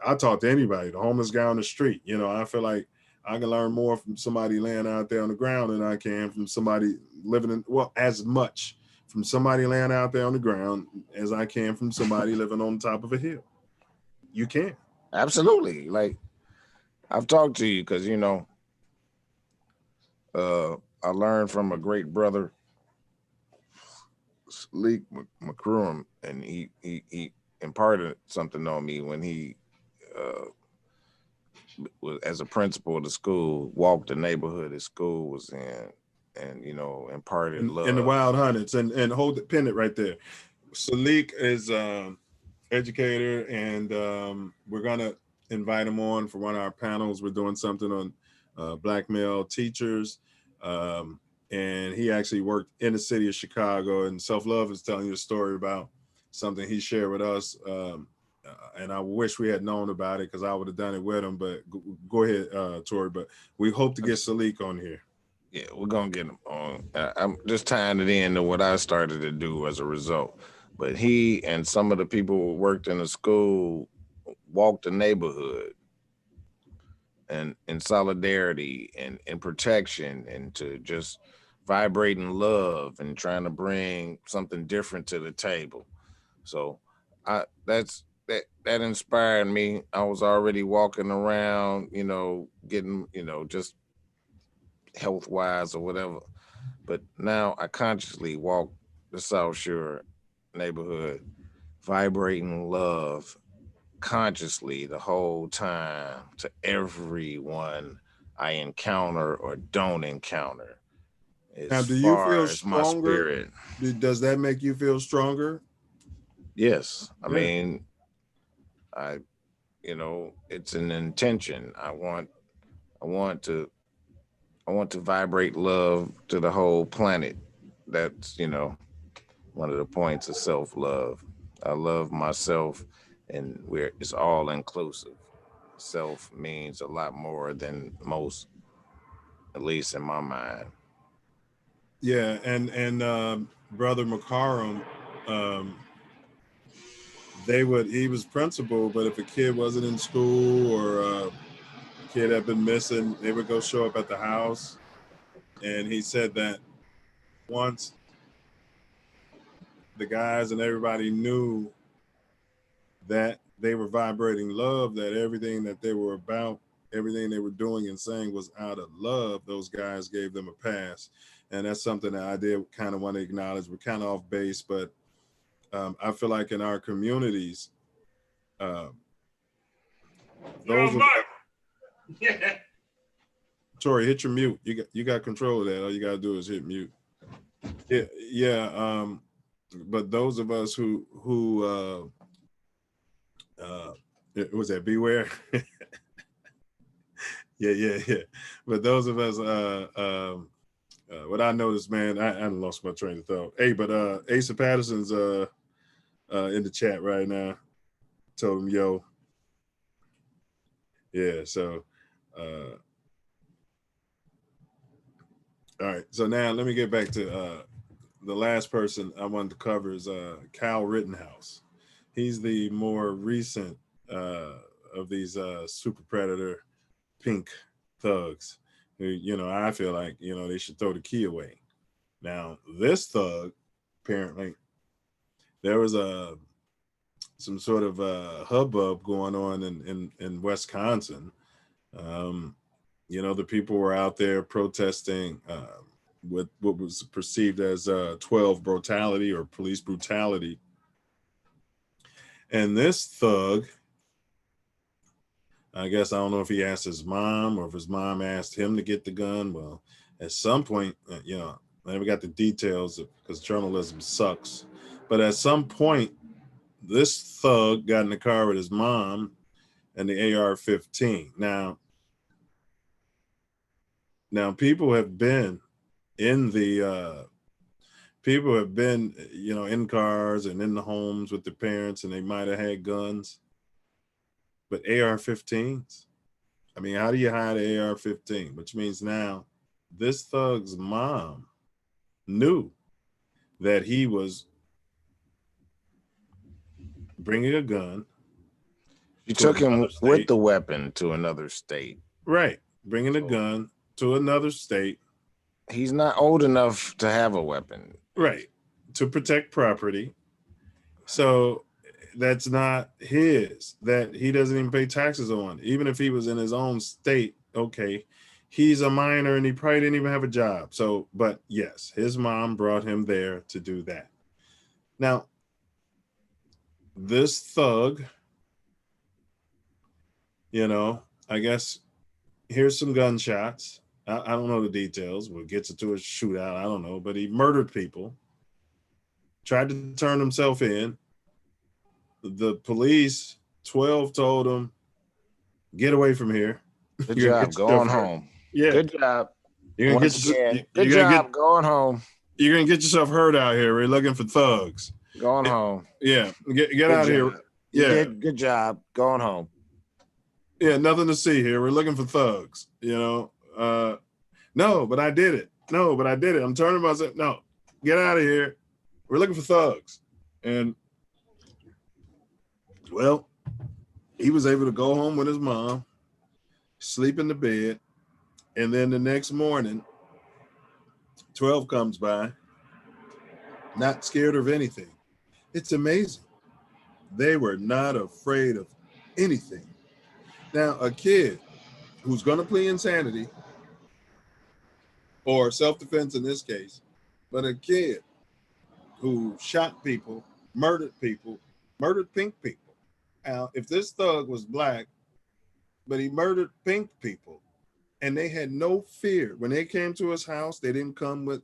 I talk to anybody, the homeless guy on the street. I feel like I can learn more from somebody laying out there on the ground than I can from somebody living in, well, as much from somebody laying out there on the ground as I can from somebody living on top of a hill. You can. Absolutely. Like, I've talked to you because, I learned from a great brother, Leek McCrum, and he imparted something on me when he was, as a principal of the school, walked the neighborhood his school was in, and imparted love. In the Wild Hundreds, and hold the pin it right there. Salik is educator, and we're gonna invite him on for one of our panels. We're doing something on black male teachers. And he actually worked in the city of Chicago, and Self Love is telling you a story about something he shared with us. And I wish we had known about it because I would have done it with him, but go ahead, Torry. But we hope to get Salik on here. Yeah, we're going to get him on. I'm just tying it into what I started to do as a result. But he and some of the people who worked in the school walked the neighborhood and in solidarity and in protection, and to just vibrating love and trying to bring something different to the table. So that inspired me. I was already walking around, getting, just health wise or whatever. But now I consciously walk the South Shore neighborhood, vibrating love consciously the whole time to everyone I encounter or don't encounter. Now, do you feel stronger? Does that make you feel stronger? Yes. I mean, it's an intention. I want to vibrate love to the whole planet. That's, one of the points of self-love. I love myself, and it's all inclusive. Self means a lot more than most, at least in my mind. Yeah, and Brother McCarrum, he was principal, but if a kid wasn't in school or a kid had been missing, they would go show up at the house. And he said that once the guys and everybody knew that they were vibrating love, that everything that they were about, everything they were doing and saying was out of love, those guys gave them a pass. And that's something that I did kind of want to acknowledge. We're kind of off base, but I feel like in our communities, Torry, hit your mute. You got control of that. All you gotta do is hit mute. Yeah. But those of us who was that beware? yeah. But those of us, what I noticed, man, I lost my train of thought. Hey, but Asa Patterson's in the chat right now. Told him, yo. Yeah, so all right. So now let me get back to the last person I wanted to cover is Kyle Rittenhouse. He's the more recent of these super predator pink thugs who, I feel like, they should throw the key away. Now, this thug, apparently, there was some sort of hubbub going on in Wisconsin. The people were out there protesting with what was perceived as 12 brutality or police brutality. And this thug, I guess, I don't know if he asked his mom or if his mom asked him to get the gun. Well, at some point, I never got the details because journalism sucks. But at some point, this thug got in the car with his mom and the AR-15. Now people have been in in cars and in the homes with their parents, and they might have had guns. But AR-15s, I mean, how do you hide an AR-15? Which means now this thug's mom knew that he was bringing a gun. She took him with the weapon to another state. Right. bringing a gun to another state. He's not old enough to have a weapon. Right. To protect property. So that's not his, that he doesn't even pay taxes on. Even if he was in his own state, okay, he's a minor and he probably didn't even have a job. So, but yes, his mom brought him there to do that. Now, this thug, you know, I guess here's some gunshots. I don't know the details. What gets into a shootout, I don't know, but he murdered people, tried to turn himself in. The police, 12 told him, get away from here. Good job. Going home. Yeah. Good job. You're gonna get Good job. Going home. You're gonna get yourself hurt out here. We're looking for thugs. Going home. Yeah. Get out of here. Yeah. Good job. Going home. Yeah, nothing to see here. We're looking for thugs, you know. No, but I did it. No, but I did it. I'm turning myself. No, get out of here. We're looking for thugs. And well, he was able to go home with his mom, sleep in the bed, and then the next morning, 12 comes by, not scared of anything. It's amazing. They were not afraid of anything. Now, a kid who's going to plead insanity or self-defense in this case, but a kid who shot people, murdered pink people. Now, if this thug was black, but he murdered pink people, and they had no fear. When they came to his house, they didn't come with,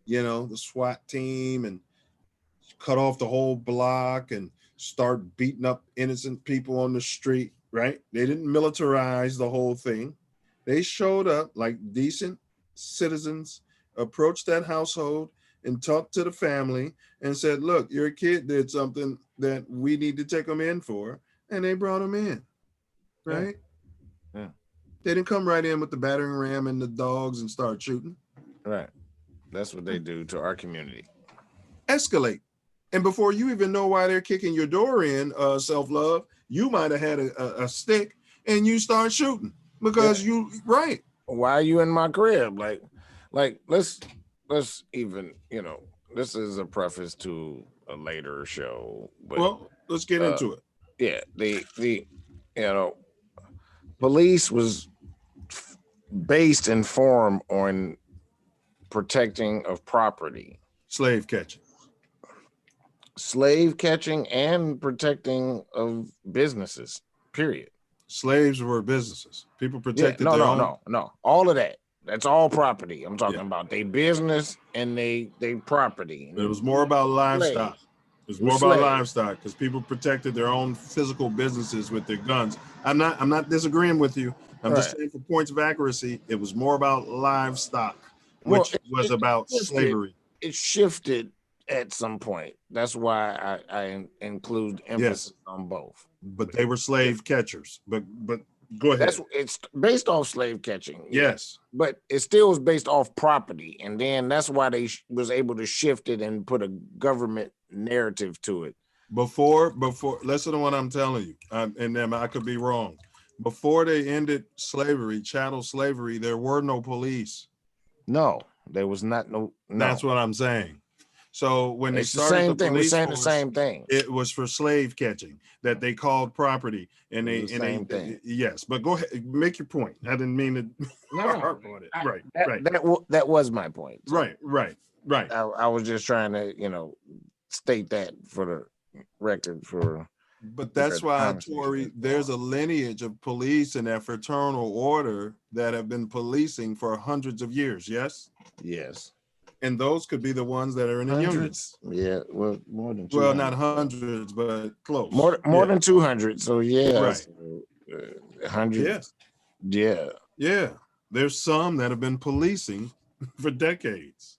you know, the SWAT team and cut off the whole block and start beating up innocent people on the street, right? They didn't militarize the whole thing. They showed up like decent citizens, approached that household and talked to the family and said, look, your kid did something that we need to take them in for. And they brought him in, right? Yeah. They didn't come right in with the battering ram and the dogs and start shooting. Right. That's what they do to our community. Escalate. And before you even know why they're kicking your door in, self-love, you might have had a stick and you start shooting because you, right. Why are you in my crib? Like let's even, you know, this is a preface to a later show. But, well, let's get into it. Yeah, the you know, police was based in form on protecting of property, slave catching and protecting of businesses, period. Slaves were businesses. People protected their own. No, all of that. That's all property. I'm talking about they business and they property. It was more about livestock. It was more about livestock because people protected their own physical businesses with their guns. I'm not disagreeing with you. I'm just saying for points of accuracy, it was more about livestock, which was about slavery. It shifted at some point. That's why I include emphasis on both. But they were slave catchers. But go ahead. It's based off slave catching. Yes. But it still was based off property. And then that's why they was able to shift it and put a government narrative to it. Before, listen to what I'm telling you. And then I could be wrong. Before they ended slavery, chattel slavery, there were no police. No, there was not no. That's what I'm saying. So when they started the same the thing, police we're saying force, the same thing. It was for slave catching that they called property, and they yes. But go ahead, make your point. I didn't mean to harp on it. Right. That was my point. So right. I was just trying to, state that for the record for. But that's why, Torry, there's a lineage of police and that fraternal order that have been policing for hundreds of years. Yes. Yes. And those could be the ones that are in the unions. Yeah, well, more than 200. Well, not hundreds, but close. More than 200. So yeah, right. So, 100. Yeah. Yeah. There's some that have been policing for decades.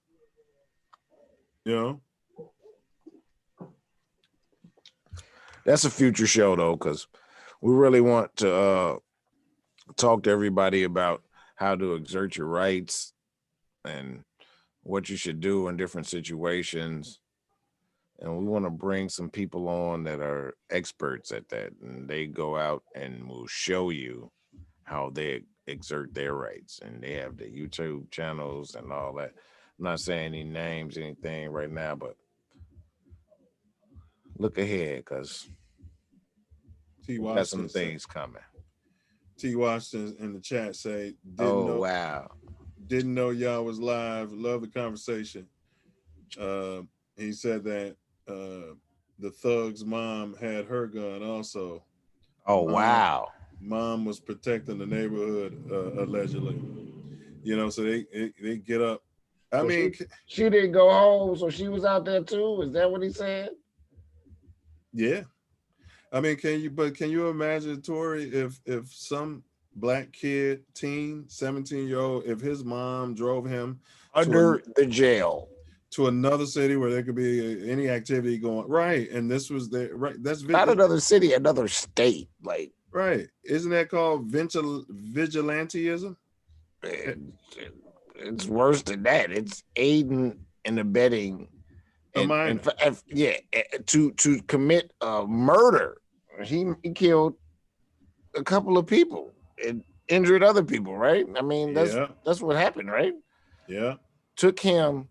That's a future show though, because we really want to talk to everybody about how to exert your rights and what you should do in different situations. And we want to bring some people on that are experts at that, and they go out and will show you how they exert their rights, and they have the YouTube channels and all that. I'm not saying any names, anything right now, but look ahead, because T. we got some Washington things coming. T. Washington in the chat say, Wow. Didn't know y'all was live. Love the conversation. He said that the thug's mom had her gun also. Oh, wow. Mom was protecting the neighborhood, allegedly. You know, so they get up. I So mean, she didn't go home, so she was out there too. Is that what he said? yeah. I mean, can you imagine, Tory, if some black kid, teen, 17-year-old, if his mom drove him Under the jail to another city where there could be any activity going, right? And this was the right. That's not another city, another state. Like, right. Isn't that called vigilantism? it's worse than that. It's aiding and abetting, and to commit murder. He killed a couple of people and injured other people, right? I mean, that's what happened, right? Yeah. Took him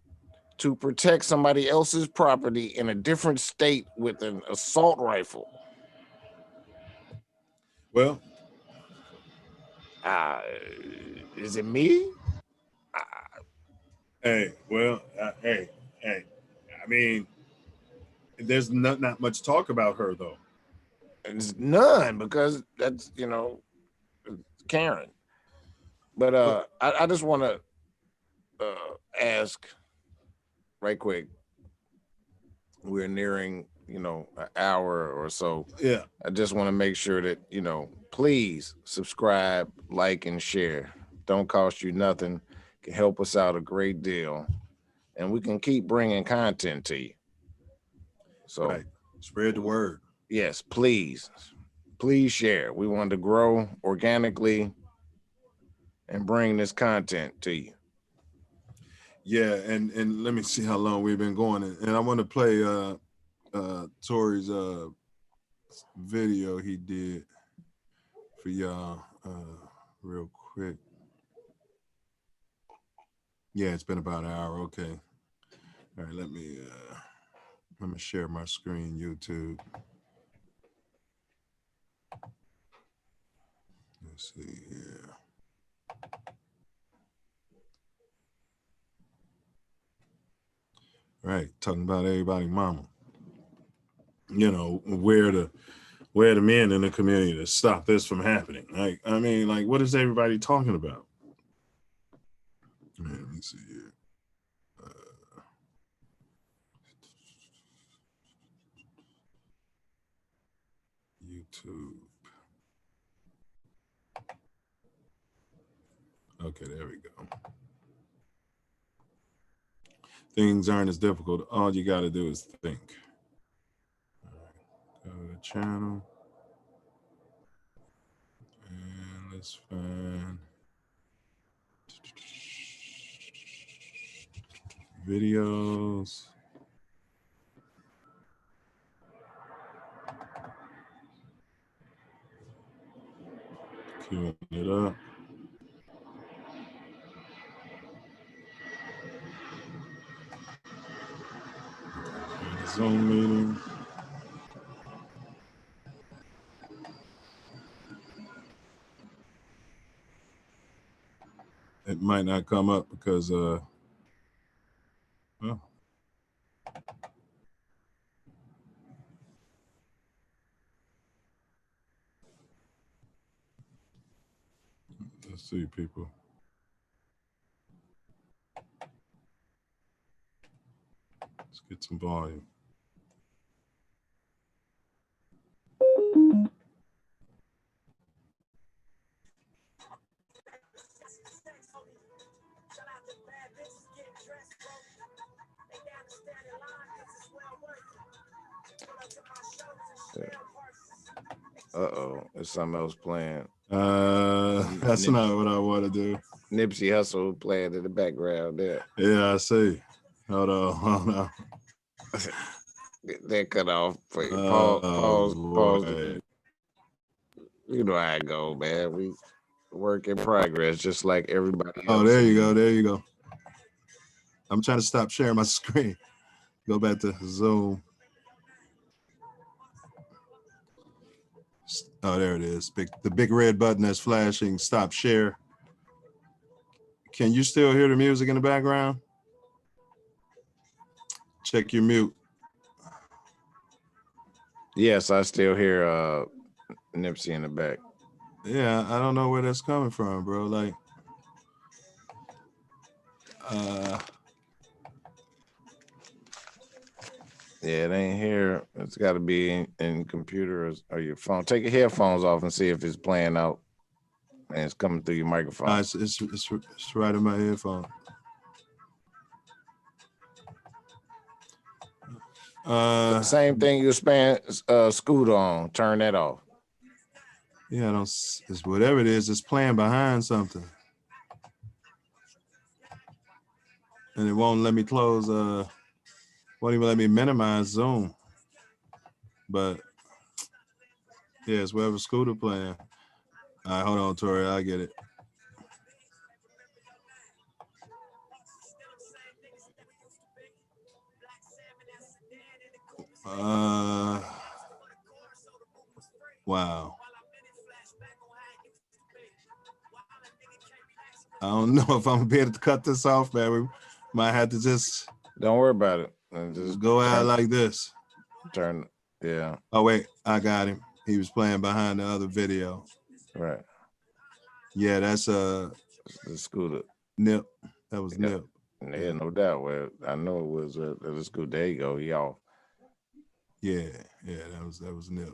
to protect somebody else's property in a different state with an assault rifle. Well, is it me? Hey, I mean, there's not much talk about her though. It's none, because that's, Karen. But I just want to ask right quick. We're nearing, an hour or so. Yeah. I just want to make sure that, please subscribe, like, and share. Don't cost you nothing. Can help us out a great deal. And we can keep bringing content to you. So right. Spread the word. Yes, please share. We want to grow organically and bring this content to you. Yeah, and let me see how long we've been going. And I want to play Tory's video he did for y'all real quick. Yeah, it's been about an hour. Okay. All right, let me share my screen, YouTube. Let's see here. Right, talking about everybody mama. Where the men in the community to stop this from happening. Like, I mean, like, what is everybody talking about? Let me see here. YouTube. Okay, there we go. Things aren't as difficult. All you got to do is think. All right, go to the channel. And let's find videos. Queuing it up. Zoom meeting. It might not come up because well, let's see, people. Let's get some volume. There's something else playing. That's not what I want to do. Nipsey Hussle playing in the background there. Yeah, I see. Hold on. That cut off. Pause. You know how I go, man. work in progress, just like everybody else. Oh, there you go. There you go. I'm trying to stop sharing my screen. Go back to Zoom. Oh, there it is. The big red button that's flashing. Stop share. Can you still hear the music in the background? Check your mute. Yes, I still hear Nipsey in the back. Yeah, I don't know where that's coming from, bro. Like, yeah, it ain't here. It's got to be in computers or your phone. Take your headphones off and see if it's playing out and it's coming through your microphone. It's right in my headphone. Same thing you spam Scooter on. Turn that off. Yeah, I don't. It's whatever it is. It's playing behind something, and it won't let me close. Won't even let me minimize Zoom. But yeah, it's whatever Scooter playing. All right, hold on, Tori. I get it. Wow. I don't know if I'm gonna be able to cut this off, man. We might have to just. Don't worry about it. Just go out like this. Turn. Yeah. Oh wait, I got him. He was playing behind the other video. Right. Yeah, that's the Scooter. Nip. That was Nip. Yeah, no doubt. Well, I know it was the Scooter. There you go. Y'all. Yeah, that was Nip.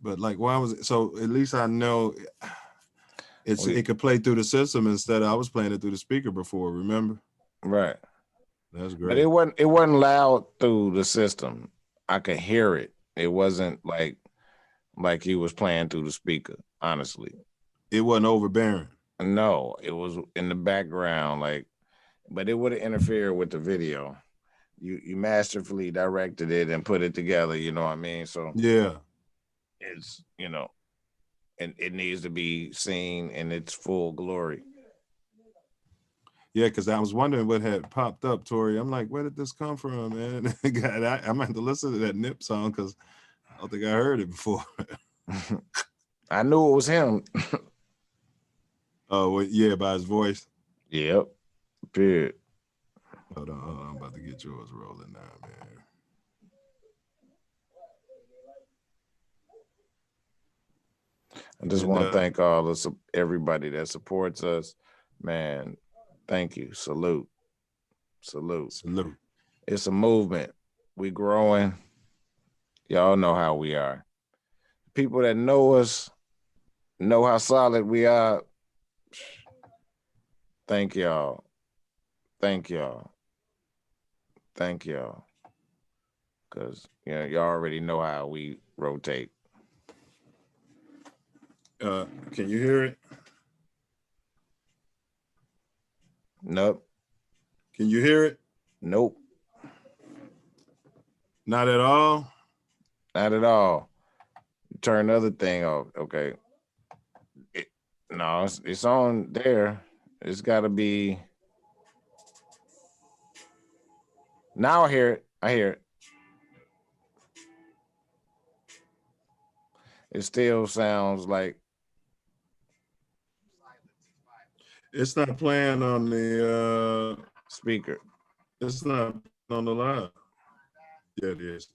But like, why was it? So at least I know it could play through the system instead of I was playing it through the speaker before. Remember? Right. That's great. But it wasn't loud through the system. I could hear it. It wasn't like he was playing through the speaker. Honestly, it wasn't overbearing. No, it was in the background. But it would have interfered with the video. You masterfully directed it and put it together. You know what I mean? So yeah, it's and it needs to be seen in its full glory. Yeah, because I was wondering what had popped up, Tori. I'm like, where did this come from, man? God, I'm going to have to listen to that Nip song because I don't think I heard it before. I knew it was him. Oh, well, yeah, by his voice. Yep. Period. Hold on. I'm about to get yours rolling now, man. I just want to thank everybody that supports us, man. Thank you. Salute. It's a movement. We growing. Y'all know how we are. People that know us know how solid we are. Thank y'all. Because y'all already know how we rotate. Can you hear it? Nope. Can you hear it? Nope. Not at all? Not at all. Turn the other thing off. Okay. No, it's on there. It's got to be. Now I hear it. It still sounds like. It's not playing on the speaker. It's not on the live. Yeah, it is.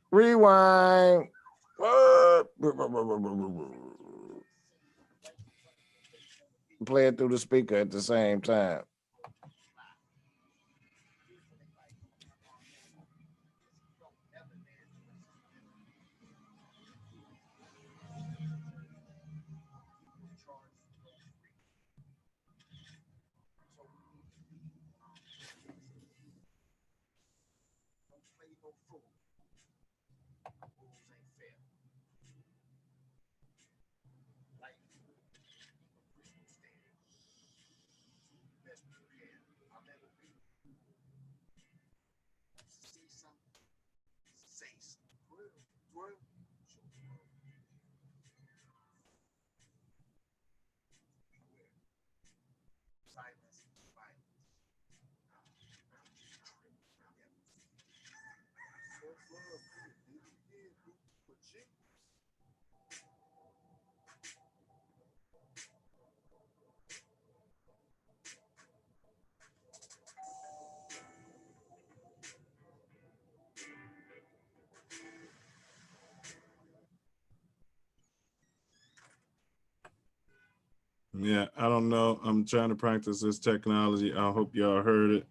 Rewind. Play it through the speaker at the same time. Yeah, I don't know. I'm trying to practice this technology. I hope y'all heard it.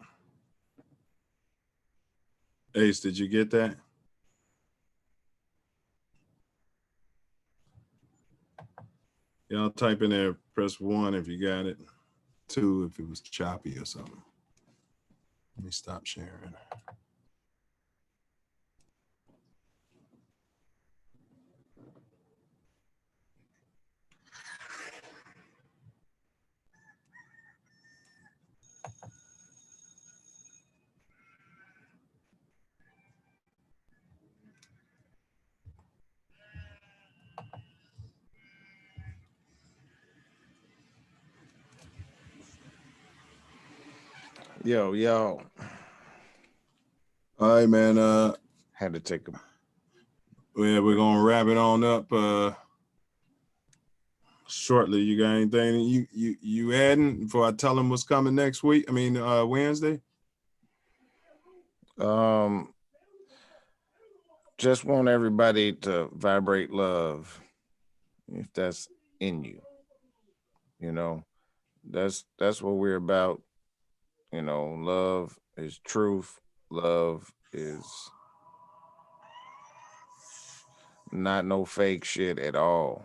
Ace, did you get that? Y'all type in there, press 1 if you got it. 2 if it was choppy or something. Let me stop sharing. Yo. All right, man. Had to take a. Yeah, we're gonna wrap it on up shortly. You got anything you adding before I tell them what's coming next week? I mean, Wednesday. Just want everybody to vibrate love, if that's in you. You know, that's what we're about. You know, love is truth. Love is not no fake shit at all.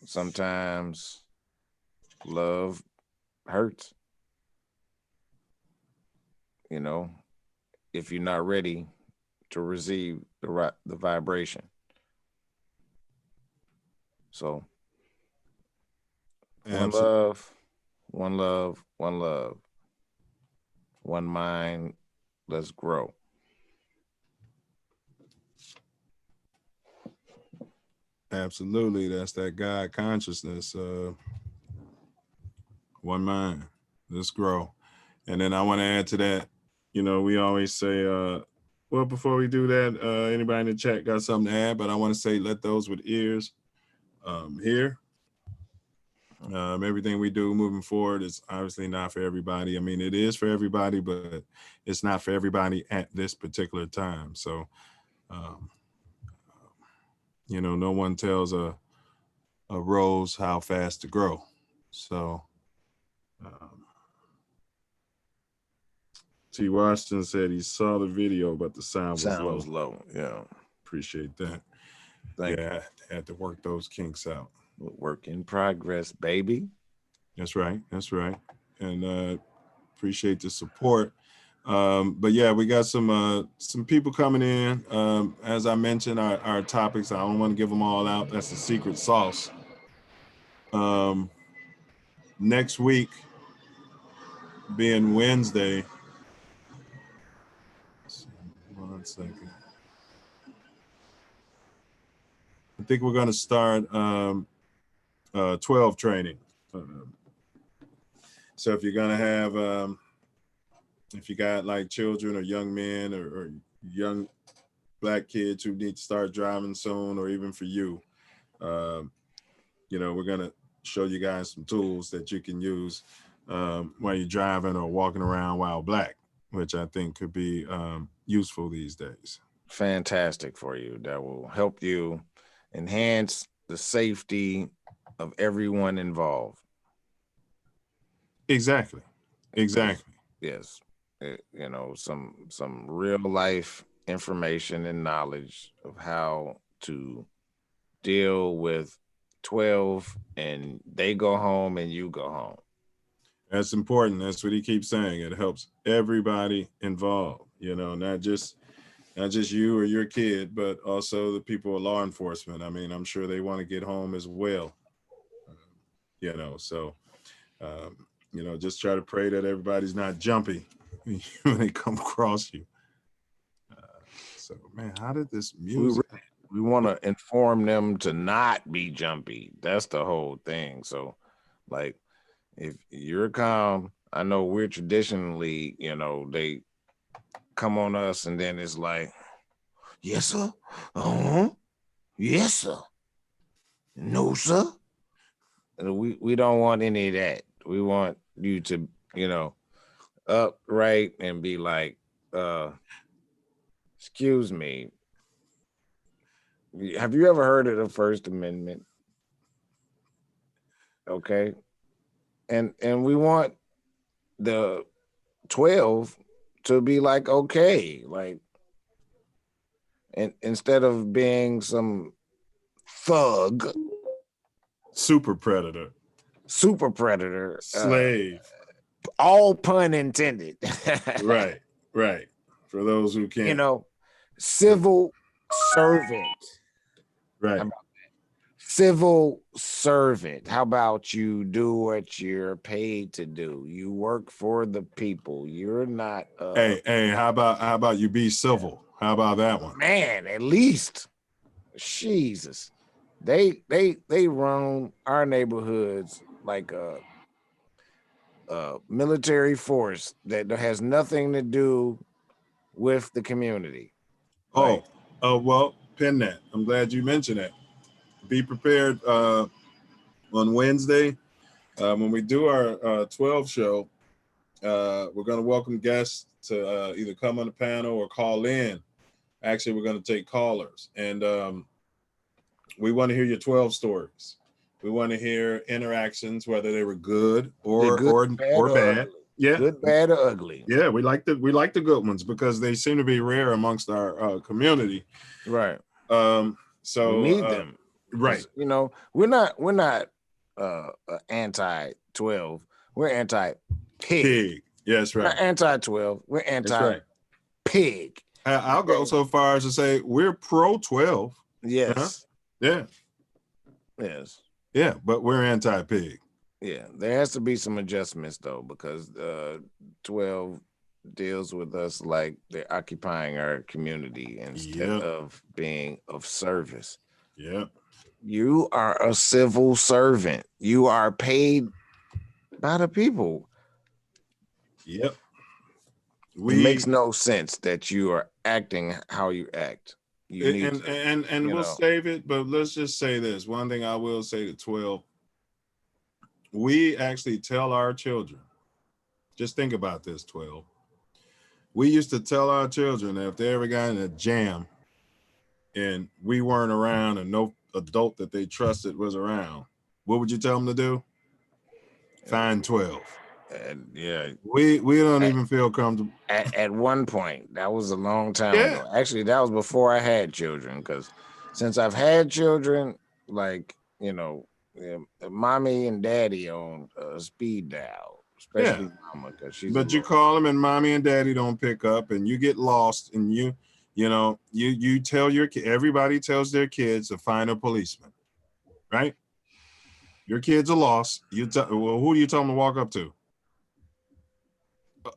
Sometimes love hurts. You know, if you're not ready to receive the vibration. So one love, one love, one love, one mind. Let's grow. Absolutely, that's that God consciousness. One mind. Let's grow. And then I want to add to that. You know, we always say, well, before we do that, anybody in the chat got something to add? But I want to say, let those with ears hear. Everything we do moving forward is obviously not for everybody. I mean, it is for everybody, but it's not for everybody at this particular time. So, you know, no one tells a rose how fast to grow. So, T. Washington said he saw the video, but the sound was low. Yeah. Appreciate that. Thank you. Had to work those kinks out. Work in progress, baby. That's right. That's right. And appreciate the support. But yeah, we got some people coming in. As I mentioned, our topics, I don't want to give them all out. That's the secret sauce. Next week, being Wednesday. 1 second. I think we're going to start 12 training. So if you're going to have, if you got like children or young men or young Black kids who need to start driving soon, or even for you, you know, we're going to show you guys some tools that you can use while you're driving or walking around while Black, which I think could be useful these days. Fantastic for you. That will help you enhance the safety of everyone involved. Exactly. Yes. You know, some real life information and knowledge of how to deal with 12 and they go home and you go home. That's important. That's what he keeps saying. It helps everybody involved, you know, not just you or your kid, but also the people of law enforcement. I mean, I'm sure they want to get home as well, you know, so, you know, just try to pray that everybody's not jumpy when they come across you. So, man, how did this music? We want to inform them to not be jumpy. That's the whole thing. So, like, if you're calm, I know we're traditionally, they come on us and then it's like, yes, sir. Uh-huh. Yes, sir. No, sir. And we don't want any of that. We want you to, upright and be like, excuse me. Have you ever heard of the First Amendment? Okay. And we want the 12 to be like, okay, like, and instead of being some thug, super predator, slave, all pun intended. right. For those who can't, civil servant. Right. Civil servant. How about you do what you're paid to do? You work for the people. You're not. Hey. How about you be civil? How about that one? Man, at least, Jesus, they run our neighborhoods like a military force that has nothing to do with the community. Well, pin that. I'm glad you mentioned that. Be prepared on Wednesday when we do our 12 show. We're going to welcome guests to either come on the panel or call in. Actually, we're going to take callers, and we want to hear your 12 stories. We want to hear interactions, whether they were good or bad. Ugly. Yeah, good, bad, or ugly. Yeah, we like the good ones because they seem to be rare amongst our community. Right. So we need them. Right. We're not anti-12. We're anti-pig. Yes, right. We're not anti-12. We're anti-pig. I'll go so far as to say we're pro-12. Yes. Uh-huh. Yeah. Yes. Yeah, but we're anti-pig. Yeah, there has to be some adjustments though, because 12 deals with us like they're occupying our community instead of being of service. Yeah. You are a civil servant. You are paid by the people. Yep. It makes no sense that you are acting how you act. We'll save it, but let's just say this. One thing I will say to 12, we actually tell our children, just think about this, 12. We used to tell our children that if they ever got in a jam and we weren't around and no adult that they trusted was around, what would you tell them to do? Find 12. And yeah, we don't even feel comfortable. At one point, that was a long time ago. Actually, that was before I had children, because since I've had children, like, mommy and daddy on speed dial, especially mama, because she's. But you call them and mommy and daddy don't pick up, and you get lost, and you tell everybody tells their kids to find a policeman, right? Your kids are lost. Who do you tell them to walk up to?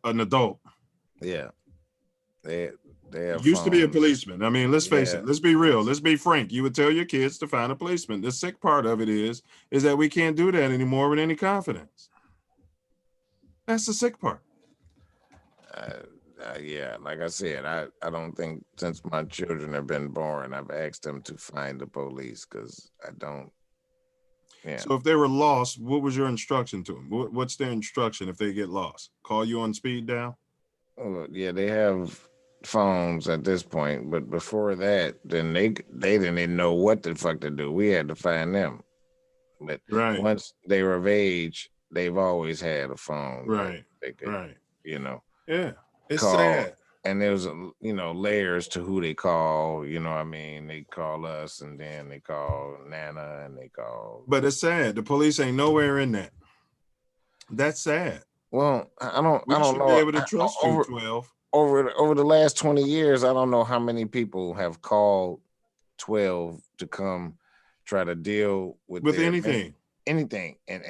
An adult. Yeah. They used to be a policeman. I mean, let's face it. Let's be real. Let's be frank. You would tell your kids to find a policeman. The sick part of it is that we can't do that anymore with any confidence. That's the sick part. Yeah, like I said, I don't think since my children have been born, I've asked them to find the police, because I don't. Yeah. So if they were lost, what was your instruction to them? What's their instruction if they get lost? Call you on speed dial? Oh, yeah, they have phones at this point, but before that, then they didn't know what the fuck to do. We had to find them. But once they were of age, they've always had a phone. Right. They could, Yeah. It's call. sad. And there's layers to who they call. You know what I mean? They call us, and then they call Nana, and they call. But it's sad. The police ain't nowhere in that. That's sad. Well, I don't know. Be able to trust you, 12. Over the last 20 years, I don't know how many people have called 12 to come try to deal with anything, and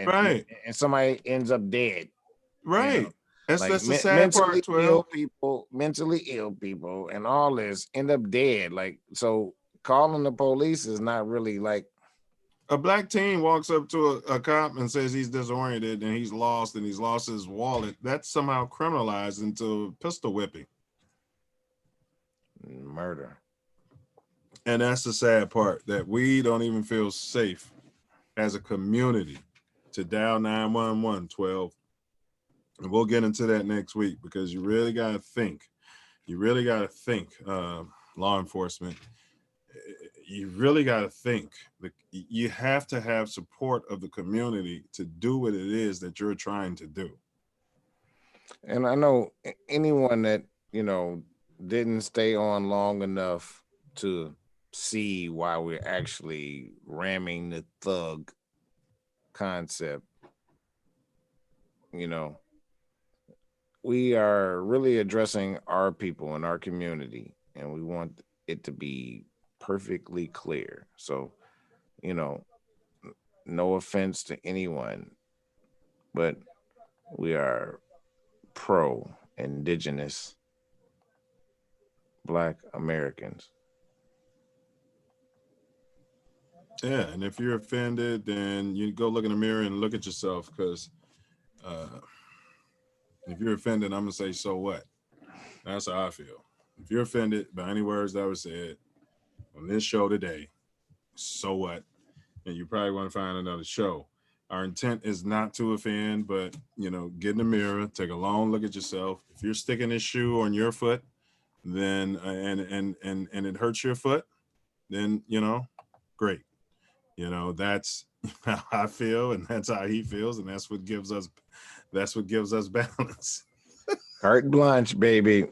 right, and somebody ends up dead. Right. That's the sad part. 12 mentally ill people, and all this end up dead. Like, so calling the police is not really like. A black teen walks up to a cop and says he's disoriented and he's lost his wallet. That's somehow criminalized into pistol whipping. Murder. And that's the sad part, that we don't even feel safe as a community to dial 911 12. And we'll get into that next week, because you really got to think. Law enforcement. You really got to think. You have to have support of the community to do what it is that you're trying to do. And I know anyone that, didn't stay on long enough to see why we're actually ramming the thug concept, we are really addressing our people in our community, and we want it to be perfectly clear. So, no offense to anyone, but we are pro indigenous Black Americans. Yeah, and if you're offended, then you go look in the mirror and look at yourself, because if you're offended, I'm gonna say, so what? That's how I feel. If you're offended by any words that were said on this show today, so what? And you probably want to find another show. Our intent is not to offend, but get in the mirror, take a long look at yourself. If you're sticking this shoe on your foot, then and it hurts your foot, then great. That's how I feel, and that's how he feels, and that's what gives us balance. Carte blanche, baby.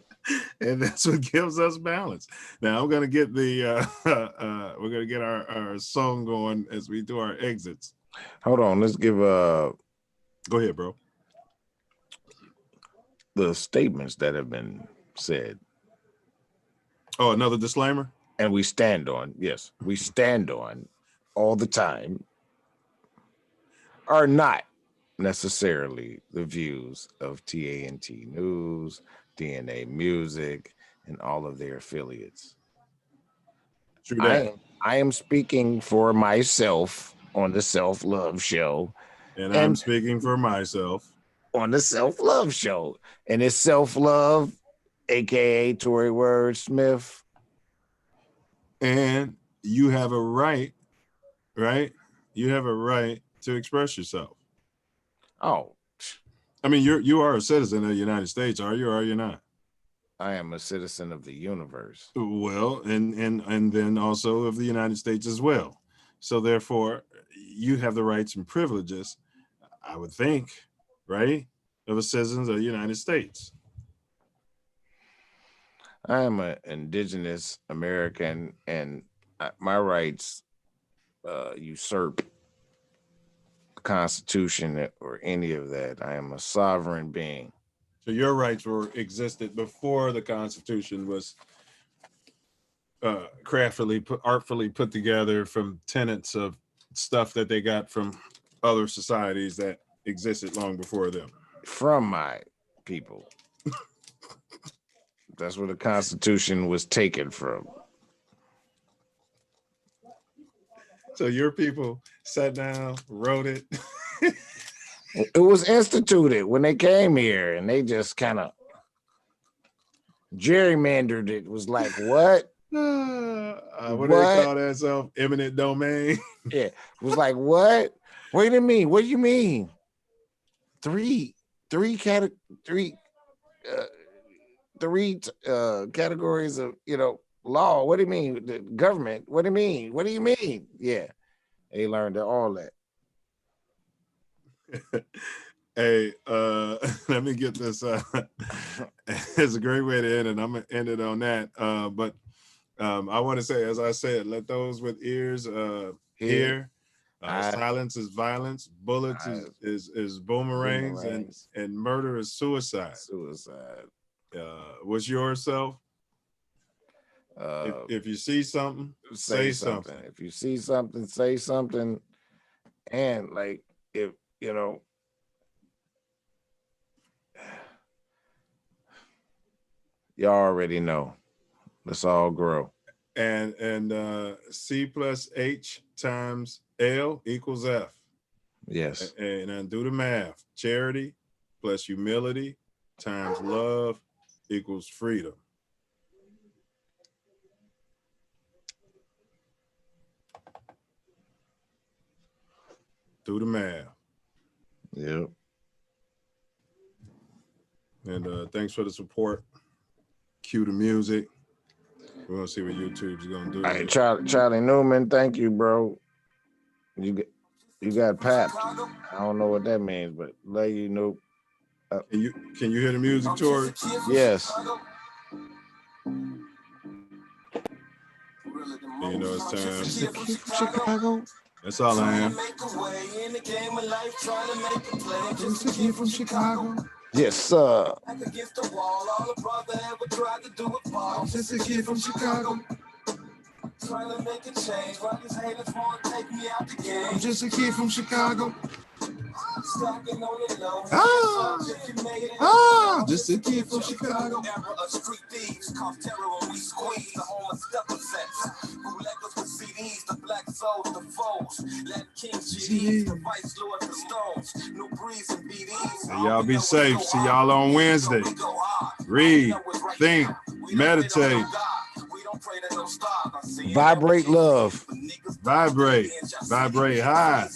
And that's what gives us balance. Now I'm gonna get we're gonna get our song going as we do our exits. Hold on, let's give go ahead, bro. The statements that have been said. Oh, another disclaimer? And we stand on all the time, are not necessarily the views of TANT News, DNA Music, and all of their affiliates. True that. I am speaking for myself on the Self-Love Show. And I'm speaking for myself on the Self-Love Show. And it's self-love, aka TorryWordssmith. And you have a right? You have a right to express yourself. Oh. I mean, you are a citizen of the United States, are you, or are you not? I am a citizen of the universe. Well, and then also of the United States as well. So therefore, you have the rights and privileges, I would think, right, of a citizen of the United States. I am an indigenous American, and my rights usurp the Constitution or any of that. I am a sovereign being. So your rights existed before the Constitution was artfully put together from tenets of stuff that they got from other societies that existed long before them. From my people. That's where the Constitution was taken from. So your people sat down, wrote it. It was instituted when they came here, and they just kind of gerrymandered it. Was like, what? What do they call that self? Eminent domain. Yeah, it was like, what? Wait a minute. What do you mean? Three categories of law. What do you mean? The government. What do you mean? What do you mean? Yeah, they learned all that. Hey, let me get this. It's a great way to end it. I'm gonna end it on that. But I want to say, as I said, let those with ears hear. Silence is violence. Bullets is boomerangs. And murder is suicide. What's yourself? If you see something, say something. If you see something, say something. And like, if you already know. Let's all grow. And C plus H times L equals F. Yes. And do the math. Charity plus humility times love equals freedom. Do the math. Yep. And thanks for the support. Cue the music. We're gonna see what YouTube's gonna do. All right, Charlie Newman, thank you, bro. You got papped. I don't know what that means, but let you know. Can you hear the music, Torry? Yes. You know it's time. Chicago. That's all I am. Just a kid from Chicago. Yes, sir. Just a kid from Chicago. Trying to make a change, while these haters want to take me out the game. I'm just a kid from Chicago. Just a kid from Chicago. Era of street thieves, cause terror when we squeeze. The home of stepper sets. Bootleggers with CDs, the black souls, the foes. Latin kings, GDs, the vice lords, the stones. New breeze and BDs. Hey, y'all be safe. See y'all on Wednesday. Read, think, meditate. Vibrate love. Vibrate high.